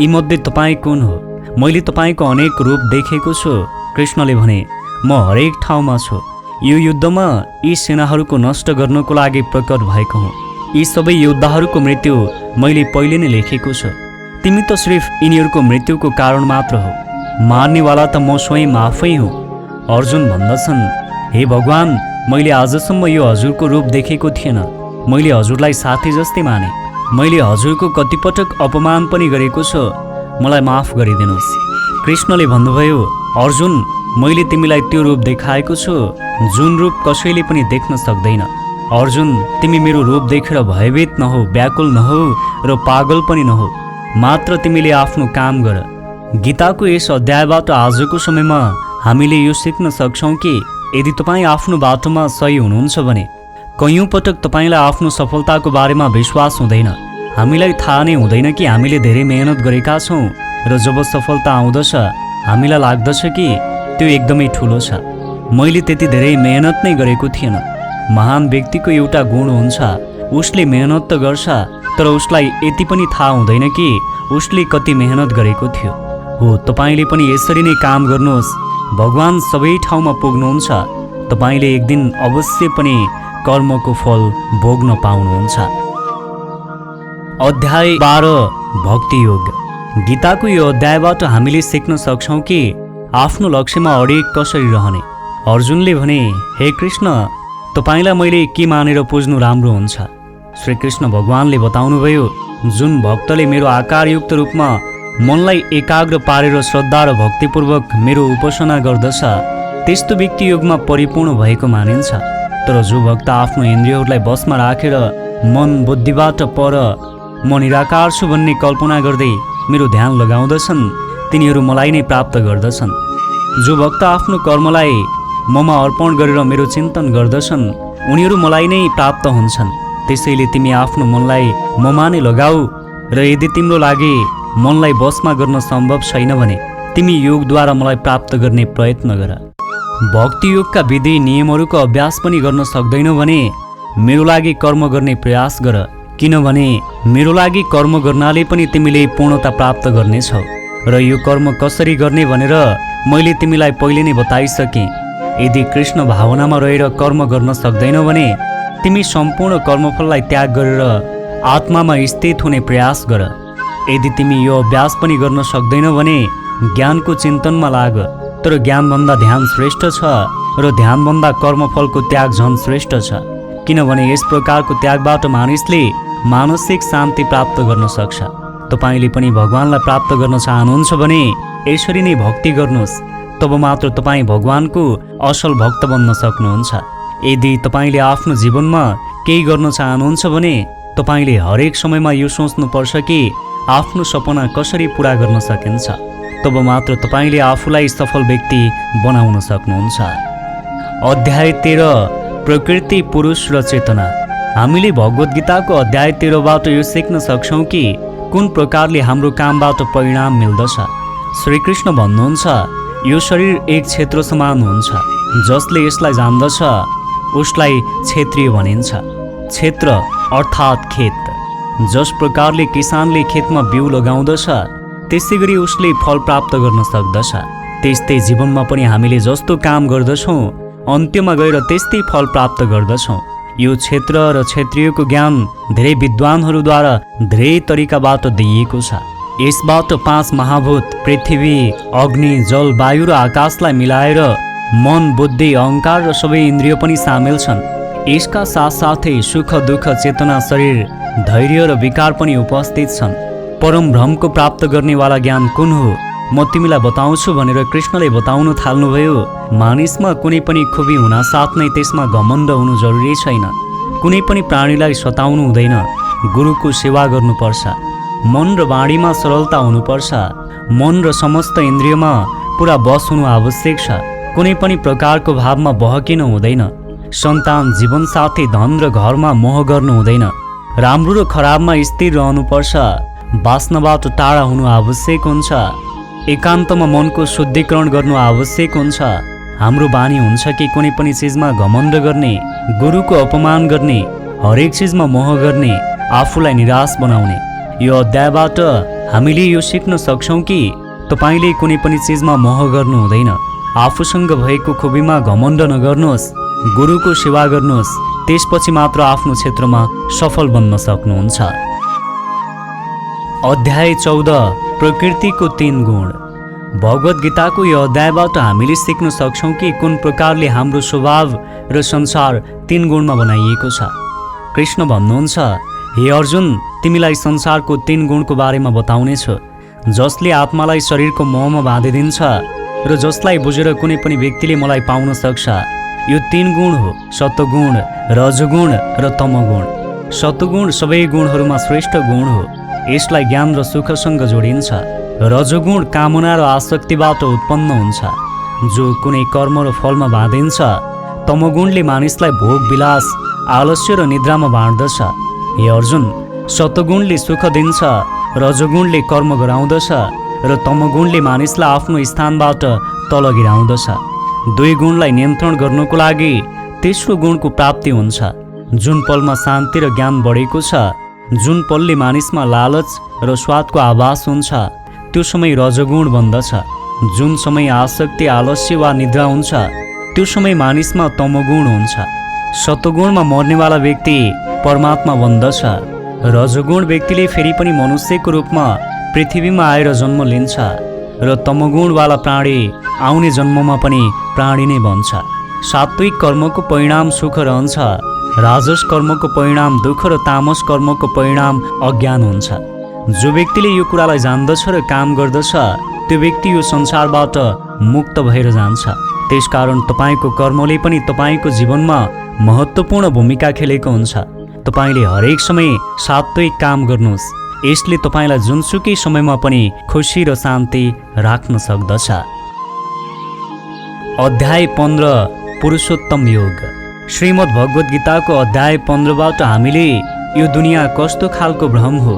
यीमध्ये तपाईँ कुन हो? मैले तपाईँको अनेक रूप देखेको छु। कृष्णले भने, म हरेक ठाउँमा छु। यो युद्धमा यी सेनाहरूको नष्ट गर्नको लागि प्रकट भएको हुँ। यी सबै योद्धाहरूको मृत्यु मैले पहिले नै लेखेको छु। तिमी त सिर्फ यिनीहरूको मृत्युको कारण मात्र हो। मार्नेवाला त म स्वयं आफै हुँ। अर्जुन भन्दछन्, हे भगवान, मैले आजसम्म यो हजुरको रूप देखेको थिएन। मैले हजुरलाई साथी जस्तै माने। मैले हजुरको कतिपटक अपमान पनि गरेको छु। मलाई माफ गरिदिनुहोस्। कृष्णले भन्नुभयो, अर्जुन, मैले तिमीलाई त्यो रूप देखाएको छु जुन रूप कसैले पनि देख्न सक्दैन। अर्जुन, तिमी मेरो रूप देखेर भयभीत नहो, व्याकुल नहो र पागल पनि नहो। मात्र तिमीले आफ्नो काम गर। गीताको यस अध्यायबाट आजको समयमा हामीले यो सिक्न सक्छौँ कि यदि तपाईँ आफ्नो बाटोमा सही हुनुहुन्छ भने कयौँ पटक तपाईँलाई आफ्नो सफलताको बारेमा विश्वास हुँदैन। हामीलाई थाहा नै हुँदैन कि हामीले धेरै मेहनत गरेका छौँ र जब सफलता आउँदछ हामीलाई लाग्दछ कि त्यो एकदमै ठुलो छ। मैले त्यति धेरै मेहनत नै गरेको थिएन। महान व्यक्तिको एउटा गुण हुन्छ, उसले मेहनत त गर्छ तर उसलाई यति पनि थाहा हुँदैन कि उसले कति मेहनत गरेको थियो। हो, तपाईँले पनि यसरी नै काम गर्नुहोस्। भगवान सबै ठाउँमा पुग्नुहुन्छ। तपाईँले एक दिन अवश्य पनि कर्मको फल भोग्न पाउनुहुन्छ। अध्याय 12 भक्ति योग। गीताको यो अध्यायबाट हामीले सिक्न सक्छौँ कि आफ्नो लक्ष्यमा अडिग कसरी रहने। अर्जुनले भने, हे कृष्ण, तपाईँलाई मैले के मानेर पुज्नु राम्रो हुन्छ? श्रीकृष्ण भगवानले बताउनुभयो, जुन भक्तले मेरो आकारयुक्त रूपमा मनलाई एकाग्र पारेर श्रद्धा र भक्तिपूर्वक मेरो उपासना गर्दछ त्यस्तो व्यक्ति योगमा परिपूर्ण भएको मानिन्छ। तर जो भक्त आफ्नो इन्द्रियहरूलाई बसमा राखेर मन बुद्धिबाट पर म निराकार छु भन्ने कल्पना गर्दै मेरो ध्यान लगाउँदछन् तिनीहरू मलाई नै प्राप्त गर्दछन्। जो भक्त आफ्नो कर्मलाई ममा अर्पण गरेर मेरो चिन्तन गर्दछन् उनीहरू मलाई नै प्राप्त हुन्छन्। त्यसैले तिमी आफ्नो मनलाई ममा नै लगाऊ र यदि तिम्रो लागि मनलाई बसमा गर्न सम्भव छैन भने तिमी योगद्वारा मलाई प्राप्त गर्ने प्रयत्न गर। भक्ति योगका विधि नियमहरूको अभ्यास पनि गर्न सक्दैनौ भने मेरो लागि कर्म गर्ने प्रयास गर, किनभने मेरो लागि कर्म गर्नाले पनि तिमीले पूर्णता प्राप्त गर्नेछौ र यो कर्म कसरी गर्ने भनेर मैले तिमीलाई पहिले नै बताइसकेँ। यदि कृष्ण भावनामा रहेर कर्म गर्न सक्दैनौ भने तिमी सम्पूर्ण कर्मफललाई त्याग गरेर आत्मामा स्थित हुने प्रयास गर। यदि तिमी यो अभ्यास पनि गर्न सक्दैनौ भने ज्ञानको चिन्तनमा लाग। तर ज्ञानभन्दा ध्यान श्रेष्ठ छ र ध्यानभन्दा कर्मफलको त्याग झन् श्रेष्ठ छ, किनभने यस प्रकारको त्यागबाट मानिसले मानसिक शान्ति प्राप्त गर्न सक्छ। तपाईँले पनि भगवानलाई प्राप्त गर्न चाहनुहुन्छ भने यसरी नै भक्ति गर्नुहोस्, तब मात्र तपाईँ भगवानको असल भक्त बन्न सक्नुहुन्छ। यदि तपाईँले आफ्नो जीवनमा केही गर्न चाहनुहुन्छ भने तपाईँले हरेक समयमा यो सोच्नुपर्छ कि आफ्नो सपना कसरी पुरा गर्न सकिन्छ, तब मात्र तपाईँले आफूलाई सफल व्यक्ति बनाउन सक्नुहुन्छ। अध्याय 13 प्रकृति पुरुष र चेतना। हामीले भगवत गीताको अध्याय 13बाट यो सिक्न सक्छौँ कि कुन प्रकारले हाम्रो कामबाट परिणाम मिल्दछ। श्रीकृष्ण भन्नुहुन्छ, यो शरीर एक क्षेत्र समान हुन्छ, जसले यसलाई जान्दछ उसलाई क्षेत्रीय भनिन्छ। क्षेत्र अर्थात् खेत। जस प्रकारले किसानले खेतमा बिउ लगाउँदछ त्यसै गरी उसले फल प्राप्त गर्न सक्दछ। त्यस्तै जीवनमा पनि हामीले जस्तो काम गर्दछौँ अन्त्यमा गएर त्यस्तै फल प्राप्त गर्दछौँ। यो क्षेत्र र क्षेत्रीयको ज्ञान धेरै विद्वानहरूद्वारा धेरै तरिकाबाट दिइएको छ। यसबाट 5 महाभूत पृथ्वी, अग्नि, जल, वायु र आकाशलाई मिलाएर मन, बुद्धि, अहङ्कार र सबै इन्द्रिय पनि सामेल छन्। यसका साथसाथै सुख, दुःख, चेतना, शरीर, धैर्य र विकार पनि उपस्थित छन्। परम भ्रमको प्राप्त गर्नेवाला ज्ञान कुन हो म तिमीलाई बताउँछु भनेर कृष्णले बताउन थाल्नुभयो। मानिसमा कुनै पनि खुबी हुनासाथ नै त्यसमा घमण्ड हुनु जरुरी छैन। कुनै पनि प्राणीलाई सताउनु हुँदैन। गुरुको सेवा गर्नुपर्छ। मन र वाणीमा सरलता हुनुपर्छ। मन र समस्त इन्द्रियमा पुरा बस हुनु आवश्यक छ। कुनै पनि प्रकारको भावमा बहकिनु हुँदैन। सन्तान, जीवनसाथी, धन र घरमा मोह गर्नु हुँदैन। राम्रो र खराबमा स्थिर रहनुपर्छ। वासनाबाट टाढा हुनु आवश्यक हुन्छ। एकान्तमा मनको शुद्धिकरण गर्नु आवश्यक हुन्छ। हाम्रो बानी हुन्छ कि कुनै पनि चिजमा घमण्ड गर्ने, गुरुको अपमान गर्ने, हरेक चिजमा मोह गर्ने, आफूलाई निराश बनाउने। यो अध्यायबाट हामीले यो सिक्न सक्छौँ कि तपाईँले कुनै पनि चिजमा मोह गर्नु हुँदैन। आफूसँग भएको खुबीमा घमण्ड नगर्नुहोस्। गुरुको सेवा गर्नुहोस्। त्यसपछि मात्र आफ्नो क्षेत्रमा सफल बन्न सक्नुहुन्छ। अध्याय 14 प्रकृतिको 3 गुण। भगवत गीताको यो अध्यायबाट हामीले सिक्न सक्छौँ कि कुन प्रकारले हाम्रो स्वभाव र संसार 3 गुणमा बनाइएको छ। कृष्ण भन्नुहुन्छ, हे अर्जुन, तिमीलाई संसारको 3 गुणको बारेमा बताउनेछु, जसले आत्मालाई शरीरको मोहमा बाँधिदिन्छ र जसलाई बुझेर कुनै पनि व्यक्तिले मलाई पाउन सक्छ। यो 3 गुण हो, सत्वगुण, रजोगुण र तमोगुण। सत्वगुण सबै गुणहरूमा श्रेष्ठ गुण हो। यसलाई ज्ञान र सुखसँग जोडिन्छ। रजोगुण कामना र आसक्तिबाट उत्पन्न हुन्छ, जो कुनै कर्म र फलमा बाँधिन्छ। तमोगुणले मानिसलाई भोग विलास, आलस्य र निद्रामा बाँड्दछ। हे अर्जुन, सत्वगुणले सुख दिन्छ, रजोगुणले कर्म गराउँदछ र तमोगुणले मानिसलाई आफ्नो स्थानबाट तल गिराउँदछ। 2 गुणलाई नियन्त्रण गर्नको लागि तेस्रो गुणको प्राप्ति हुन्छ। जुन पलमा शान्ति र ज्ञान बढेको छ, जुन पलले मानिसमा लालच र स्वादको आभास हुन्छ, त्यो समय रजोगुण बन्दछ। जुन समय आसक्ति, आलस्य वा निद्रा हुन्छ, त्यो समय मानिसमा तमोगुण हुन्छ। सत्वगुणमा मर्नेवाला व्यक्ति परमात्मा बन्दछ। रजोगुण व्यक्तिले फेरि पनि मनुष्यको रूपमा पृथ्वीमा आएर जन्म लिन्छ र तमोगुणवाला प्राणी आउने जन्ममा पनि प्राणी नै बन्छ। सात्विक कर्मको परिणाम सुख रहन्छ। राजस कर्मको परिणाम दुःख र तामस कर्मको परिणाम अज्ञान हुन्छ। जो व्यक्तिले यो कुरालाई जान्दछ र काम गर्दछ, त्यो व्यक्ति यो संसारबाट मुक्त भएर जान्छ। त्यसकारण तपाईँको कर्मले पनि तपाईँको जीवनमा महत्त्वपूर्ण भूमिका खेलेको हुन्छ। तपाईँले हरेक समय सात्विक काम गर्नुहोस्। यसले तपाईँलाई जुनसुकै समयमा पनि खुसी र शान्ति राख्न सक्दछ। अध्याय 15 पुरुषोत्तम योग। श्रीमद् भगवत गीताको अध्याय 15बाट हामीले यो दुनियाँ कस्तो खालको भ्रम हो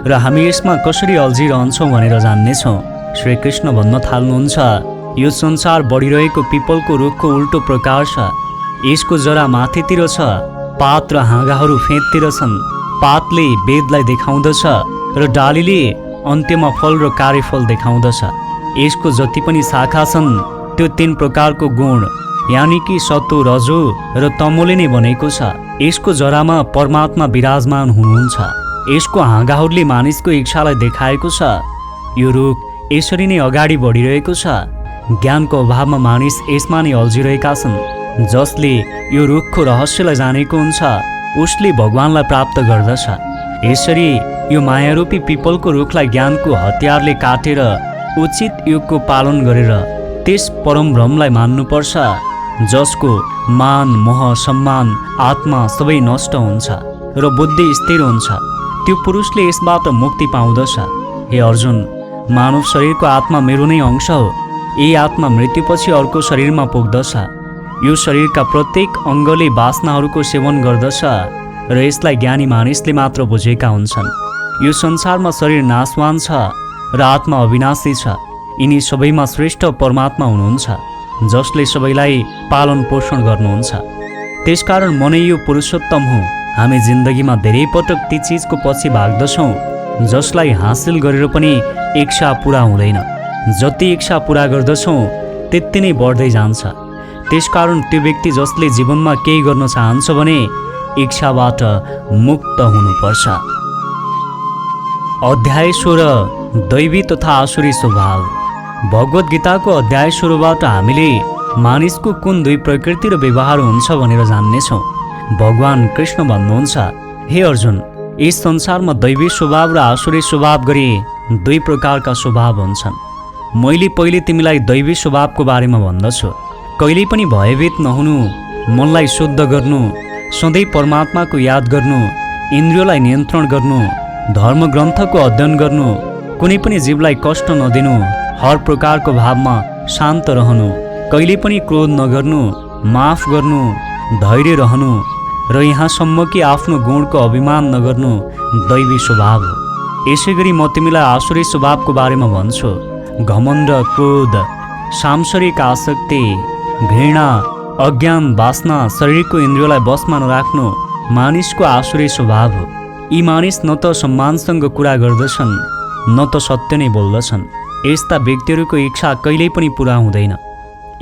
र हामी यसमा कसरी अल्झिरहन्छौँ भनेर जान्नेछौँ। श्रीकृष्ण भन्न थाल्नुहुन्छ, यो संसार बढिरहेको पिपलको रुखको उल्टो प्रकार छ। यसको जरा माथितिर छ, पात र हाँगाहरू फेदतिर छन्। पातले वेदलाई देखाउँदछ र डालीले अन्त्यमा फल र कार्यफल देखाउँदछ। यसको जति पनि शाखा छन् त्यो 3 प्रकारको गुण यानि कि सत्व, रजो र तमोले नै बनेको छ। यसको जरामा परमात्मा विराजमान हुनुहुन्छ। यसको हाँगाहरूले मानिसको इच्छालाई देखाएको छ। यो रुख यसरी नै अगाडि बढिरहेको छ। ज्ञानको अभावमा मानिस यसमा नै अल्झिरहेका छन्। जसले यो रुखको रहस्यलाई जानेको हुन्छ उसले भगवानलाई प्राप्त गर्दछ। यसरी यो मायारूपी पिपलको रुखलाई ज्ञानको हतियारले काटेर उचित युगको पालन गरेर त्यस परम ब्रह्मलाई मान्नुपर्छ, जसको मान, मोह, सम्मान, आत्मा सबै नष्ट हुन्छ र बुद्धि स्थिर हुन्छ। त्यो पुरुषले यसबाट मुक्ति पाउँदछ। हे अर्जुन, मानव शरीरको आत्मा मेरो नै अंश हो। यही आत्मा मृत्युपछि अर्को शरीरमा पुग्दछ। यो शरीरका प्रत्येक अङ्गले वासनाहरूको सेवन गर्दछ र यसलाई ज्ञानी मानिसले मात्र बुझेका हुन्छन्। यो संसारमा शरीर नाशवान छ र आत्मा अविनाशी छ। यिनी सबैमा श्रेष्ठ परमात्मा हुनुहुन्छ जसले सबैलाई पालन पोषण गर्नुहुन्छ। त्यसकारण म नै यो पुरुषोत्तम हुँ। हामी जिन्दगीमा धेरै पटक ती चिजको पछि भाग्दछौँ जसलाई हासिल गरेर पनि इच्छा पुरा हुँदैन। जति इच्छा पुरा गर्दछौँ त्यति नै बढ्दै जान्छ। त्यसकारण त्यो व्यक्ति जसले जीवनमा केही गर्न चाहन्छ भने इच्छाबाट मुक्त हुनुपर्छ। अध्याय 16 दैवी तथा आसुरी स्वभाव। भगवत गीताको अध्याय 16बाट हामीले मानिसको कुन दुई प्रकृति र व्यवहार हुन्छ भनेर जान्नेछौँ। भगवान कृष्ण भन्नुहुन्छ, हे अर्जुन, यस संसारमा दैवी स्वभाव र आसुरी स्वभाव गरी दुई प्रकारका स्वभाव हुन्छन्। मैले पहिले तिमीलाई दैवी स्वभावको बारेमा भन्दछु। कहिल्यै पनि भयभीत नहुनु, मनलाई शुद्ध गर्नु, सधैँ परमात्माको याद गर्नु, इन्द्रियलाई नियन्त्रण गर्नु, धर्मग्रन्थको अध्ययन गर्नु, कुनै पनि जीवलाई कष्ट नदिनु, हर प्रकारको भावमा शान्त रहनु, कहिल्यै पनि क्रोध नगर्नु, माफ गर्नु, धैर्य रहनु र यहाँसम्म कि आफ्नो गुणको अभिमान नगर्नु दैवी स्वभाव हो। यसै गरी म तिमीलाई आसुरी स्वभावको बारेमा भन्छु। घमण्ड, क्रोध, सांसारिक आसक्ति, घृणा, अज्ञान, वासना, शरीरको इन्द्रियलाई बसमा नराख्नु मानिसको आसुरी स्वभाव हो। यी मानिस न त सम्मानसँग कुरा गर्दछन् न त सत्य नै बोल्दछन्। यस्ता व्यक्तिहरूको इच्छा कहिल्यै पनि पुरा हुँदैन।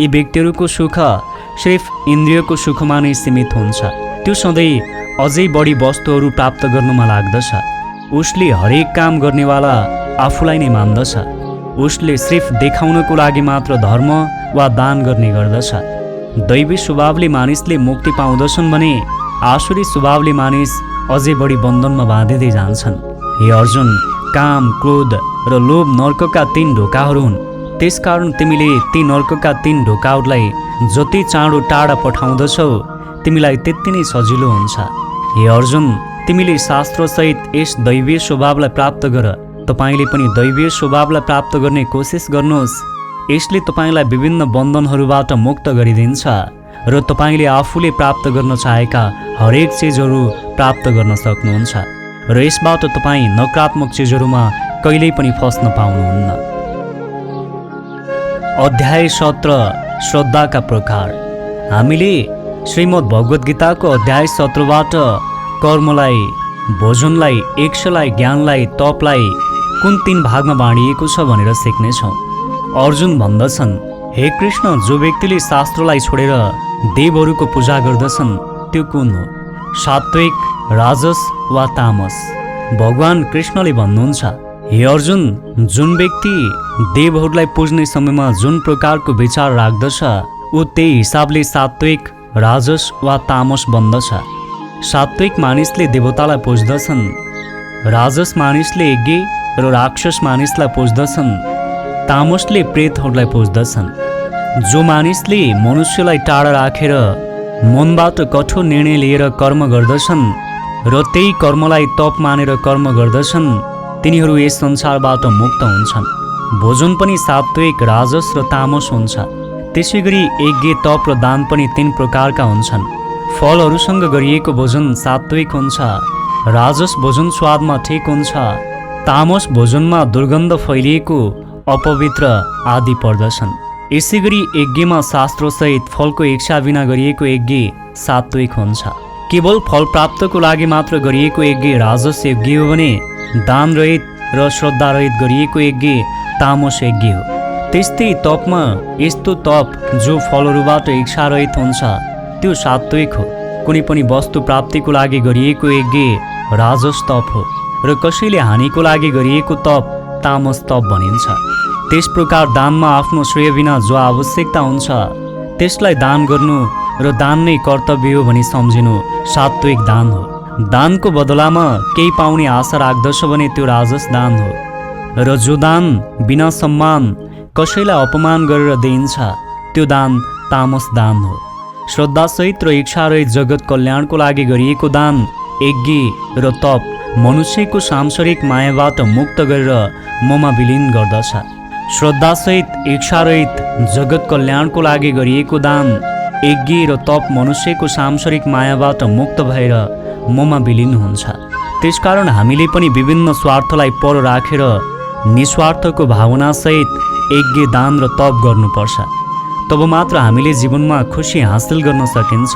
यी व्यक्तिहरूको सुख सिर्फ इन्द्रियको सुखमा नै सीमित हुन्छ। त्यो सधैँ अझै बढी वस्तुहरू प्राप्त गर्नुमा लाग्दछ। उसले हरेक काम गर्नेवाला आफूलाई नै मान्दछ। उसले सिर्फ देखाउनको लागि मात्र धर्म वा दान गर्ने गर्दछ। दैवी स्वभावले मानिसले मुक्ति पाउँदछन् भने आसुरी स्वभावले मानिस अझै बढी बन्धनमा बाँधिँदै जान्छन्। हे अर्जुन, काम, क्रोध र लोभ नर्कका 3 ढोकाहरू हुन्। त्यसकारण तिमीले ती नर्कका 3 ढोकाहरूलाई जति चाँडो टाढा पठाउँदछौ तिमीलाई त्यति नै सजिलो हुन्छ। हे अर्जुन, तिमीले शास्त्रसहित यस दैवीय स्वभावलाई प्राप्त गर। तपाईँले पनि दैवीय स्वभावलाई प्राप्त गर्ने कोसिस गर्नुहोस्। यसले तपाईँलाई विभिन्न बन्धनहरूबाट मुक्त गरिदिन्छ र तपाईँले आफूले प्राप्त गर्न चाहेका हरेक चिजहरू प्राप्त गर्न सक्नुहुन्छ र यसबाट तपाईँ नकारात्मक चिजहरूमा कहिल्यै पनि फस्न पाउनुहुन्न। अध्याय 17 श्रद्धाका प्रकार। हामीले श्रीमद् भगवत गीताको अध्याय 17बाट कर्मलाई, भोजनलाई, इच्छालाई, ज्ञानलाई, तपलाई कुन 3 भागमा बाँडिएको छ भनेर सिक्नेछौँ। अर्जुन भन्दछन्, हे कृष्ण, जो व्यक्तिले शास्त्रलाई छोडेर देवहरूको पूजा गर्दछन् त्यो कुन हो? सात्विक, राजस वा तामस? भगवान कृष्णले भन्नुहुन्छ, हे अर्जुन, जुन व्यक्ति देवहरूलाई पुज्ने समयमा जुन प्रकारको विचार राख्दछ ऊ त्यही हिसाबले सात्विक, राजस वा तामस बन्दछ। सात्विक मानिसले देवतालाई पुज्दछन्, राजस मानिसले यज्ञ र राक्षस मानिसलाई पुज्दछन्, तामसले प्रेतहरूलाई पुज्दछन्। जो मानिसले मनुष्यलाई टाढा राखेर मनबाट कठोर निर्णय लिएर कर्म गर्दछन् र त्यही कर्मलाई तप मानेर कर्म गर्दछन् तिनीहरू यस संसारबाट मुक्त हुन्छन्। भोजन पनि सात्विक, राजस र तामस हुन्छ। त्यसै गरी यज्ञ, तप र दान पनि 3 प्रकारका हुन्छन्। फलहरूसँग गरिएको भोजन सात्विक हुन्छ, राजस भोजन स्वादमा ठिक हुन्छ, तामस भोजनमा दुर्गन्ध फैलिएको, अपवित्र आदि पर्दछन्। यसै गरी यज्ञमा शास्त्रसहित फलको इच्छा बिना गरिएको यज्ञ सात्विक हुन्छ। केवल फल प्राप्तको लागि मात्र गरिएको यज्ञ राजस यज्ञ हो भने दान रहित र श्रद्धा रहित गरिएको यज्ञ तामस यज्ञ हो। त्यस्तै तपमा यस्तो तप जो फलहरूबाट इच्छा रहित हुन्छ त्यो सात्विक हो। कुनै पनि वस्तु प्राप्तिको लागि गरिएको यज्ञ राजस तप हो र कसैले हानिको लागि गरिएको तप तामस तप भनिन्छ। त्यस प्रकार दानमा आफ्नो श्रेय बिना जो आवश्यकता हुन्छ त्यसलाई दान गर्नु र दान नै कर्तव्य हो भनी सम्झिनु सात्विक दान हो। दानको बदलामा केही पाउने आशा राख्दछ भने त्यो राजस दान हो र जो दान बिना सम्मान कसैलाई अपमान गरेर दिइन्छ त्यो दान तामस दान हो। श्रद्धासहित र इच्छारहित जगत कल्याणको लागि गरिएको दान, यज्ञ र तप मनुष्यको सांसारिक मायाबाट मुक्त गरेर ममा विलीन गर्दछ। श्रद्धासहित इच्छारहित जगत कल्याणको लागि गरिएको दान, यज्ञ र तप मनुष्यको सांसारिक मायाबाट मुक्त भएर ममा विलिन हुन्छ। त्यसकारण हामीले पनि विभिन्न स्वार्थलाई पर राखेर निस्वार्थको भावनासहित यज्ञ दान र तप गर्नुपर्छ। तब मात्र हामीले जीवनमा खुसी हासिल गर्न सकिन्छ।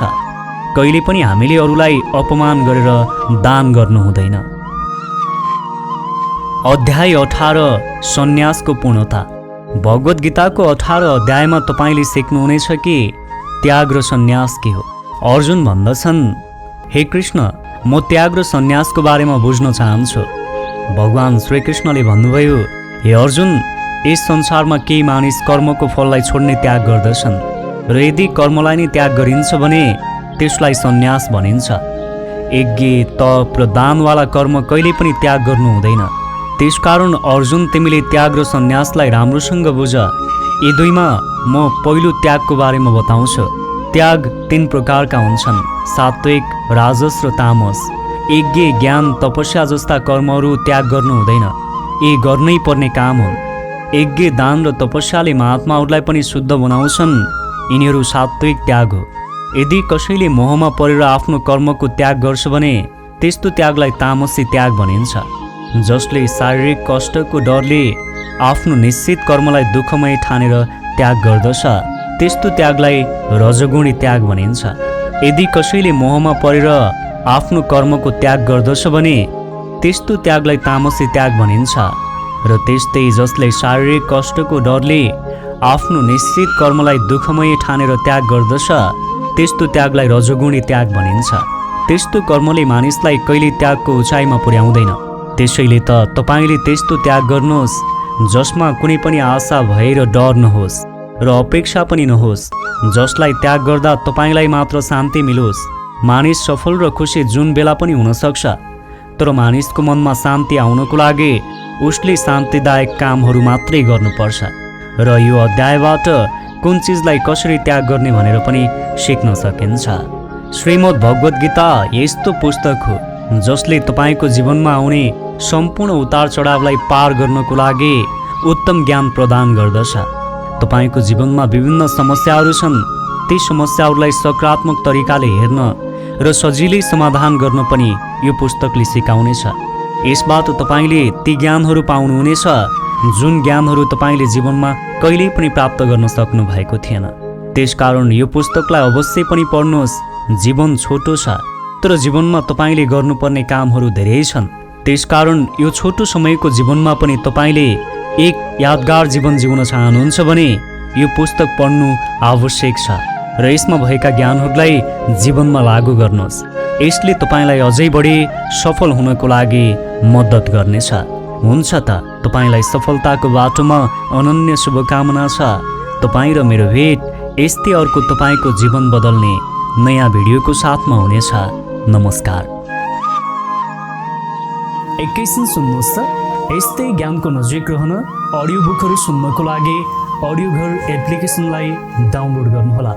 कहिले पनि हामीले अरूलाई अपमान गरेर दान गर्नु हुँदैन। अध्याय 18 सन्यासको पूर्णता। भगवत गीताको 18 अध्यायमा तपाईँले सिक्नुहुनेछ कि त्याग र सन्यास के हो। अर्जुन भन्दछन्, हे कृष्ण, म त्याग र सन्यासको बारेमा बुझ्न चाहन्छु। भगवान श्रीकृष्णले भन्नुभयो, हे अर्जुन, यस संसारमा केही मानिस कर्मको फललाई छोड्ने त्याग गर्दछन् र यदि कर्मलाई नै त्याग गरिन्छ भने त्यसलाई सन्यास भनिन्छ। यज्ञ तप र दानवाला कर्म कहिले पनि त्याग गर्नु हुँदैन। त्यसकारण अर्जुन, तिमीले त्याग र सन्यासलाई राम्रोसँग बुझ। यी दुईमा म पहिलो त्यागको बारेमा बताउँछु। त्याग 3 प्रकारका हुन्छन्, सात्विक, राजस र तामस। यज्ञ, ज्ञान, तपस्या जस्ता कर्महरू त्याग गर्नु हुँदैन। यी गर्नै पर्ने काम हुन्। यज्ञ, दान र तपस्याले महात्माहरूलाई पनि शुद्ध बनाउँछन्। यिनीहरू सात्विक त्याग हो। यदि कसैले मोहमा परेर आफ्नो कर्मको त्याग गर्छ भने त्यस्तो त्यागलाई तामसी त्याग भनिन्छ। जसले शारीरिक कष्टको डरले आफ्नो निश्चित कर्मलाई दुःखमय ठानेर त्याग गर्दछ त्यस्तो त्यागलाई रजगुणी त्याग भनिन्छ। यदि कसैले मोहमा परेर आफ्नो कर्मको त्याग गर्दछ भने त्यस्तो त्यागलाई तामसी त्याग भनिन्छ। र त्यस्तै जसले शारीरिक कष्टको डरले आफ्नो निश्चित कर्मलाई दुःखमय ठानेर त्याग गर्दछ त्यस्तो त्यागलाई रजोगुणी त्याग भनिन्छ। त्यस्तो कर्मले मानिसलाई कहिले त्यागको उचाइमा पुर्याउँदैन। त्यसैले त तपाईँले त्यस्तो त्याग गर्नुहोस् जसमा कुनै पनि आशा भय र डर नहोस् र अपेक्षा पनि नहोस्, जसलाई त्याग गर्दा तपाईँलाई मात्र शान्ति मिलोस्। मानिस सफल र खुसी जुन बेला पनि हुन सक्छ, तर मानिसको मनमा शान्ति आउनको लागि उसले शान्तिदायक कामहरू मात्रै गर्नुपर्छ। र यो अध्यायबाट कुन चिजलाई कसरी त्याग गर्ने भनेर पनि सिक्न सकिन्छ। श्रीमद् भगवत गीता यस्तो पुस्तक हो जसले तपाईँको जीवनमा आउने सम्पूर्ण उतार चढावलाई पार गर्नको लागि उत्तम ज्ञान प्रदान गर्दछ। तपाईँको जीवनमा विभिन्न समस्याहरू छन्। ती समस्याहरूलाई सकारात्मक तरिकाले हेर्न र सजिलै समाधान गर्न पनि यो पुस्तकले सिकाउनेछ। यसबाट तपाईँले ती ज्ञानहरू पाउनुहुनेछ जुन ज्ञानहरू तपाईँले जीवनमा कहिल्यै पनि प्राप्त गर्न सक्नु भएको थिएन। त्यसकारण यो पुस्तकलाई अवश्य पनि पढ्नुहोस्। जीवन छोटो छ, तर जीवनमा तपाईँले गर्नुपर्ने कामहरू धेरै छन्। त्यसकारण यो छोटो समयको जीवनमा पनि तपाईँले एक यादगार जीवन जिउन चाहनुहुन्छ भने यो पुस्तक पढ्नु आवश्यक छ र यसमा भएका ज्ञानहरूलाई जीवनमा लागू गर्नुहोस्। यसले तपाईँलाई अझै बढी सफल हुनको लागि मद्दत गर्नेछ। हुन्छ त, तपाईँलाई सफलताको बाटोमा अनन्य शुभकामना छ। तपाईँ र मेरो भेट यस्तै अर्को तपाईँको जीवन बदल्ने नयाँ भिडियोको साथमा हुनेछ। नमस्कार। एकैछिन सुन्नुहोस् त, यस्तै ज्ञानको नजिक रहन अडियो बुकहरू सुन्नको लागि अडियो घर एप्लिकेसनलाई डाउनलोड गर्नुहोला।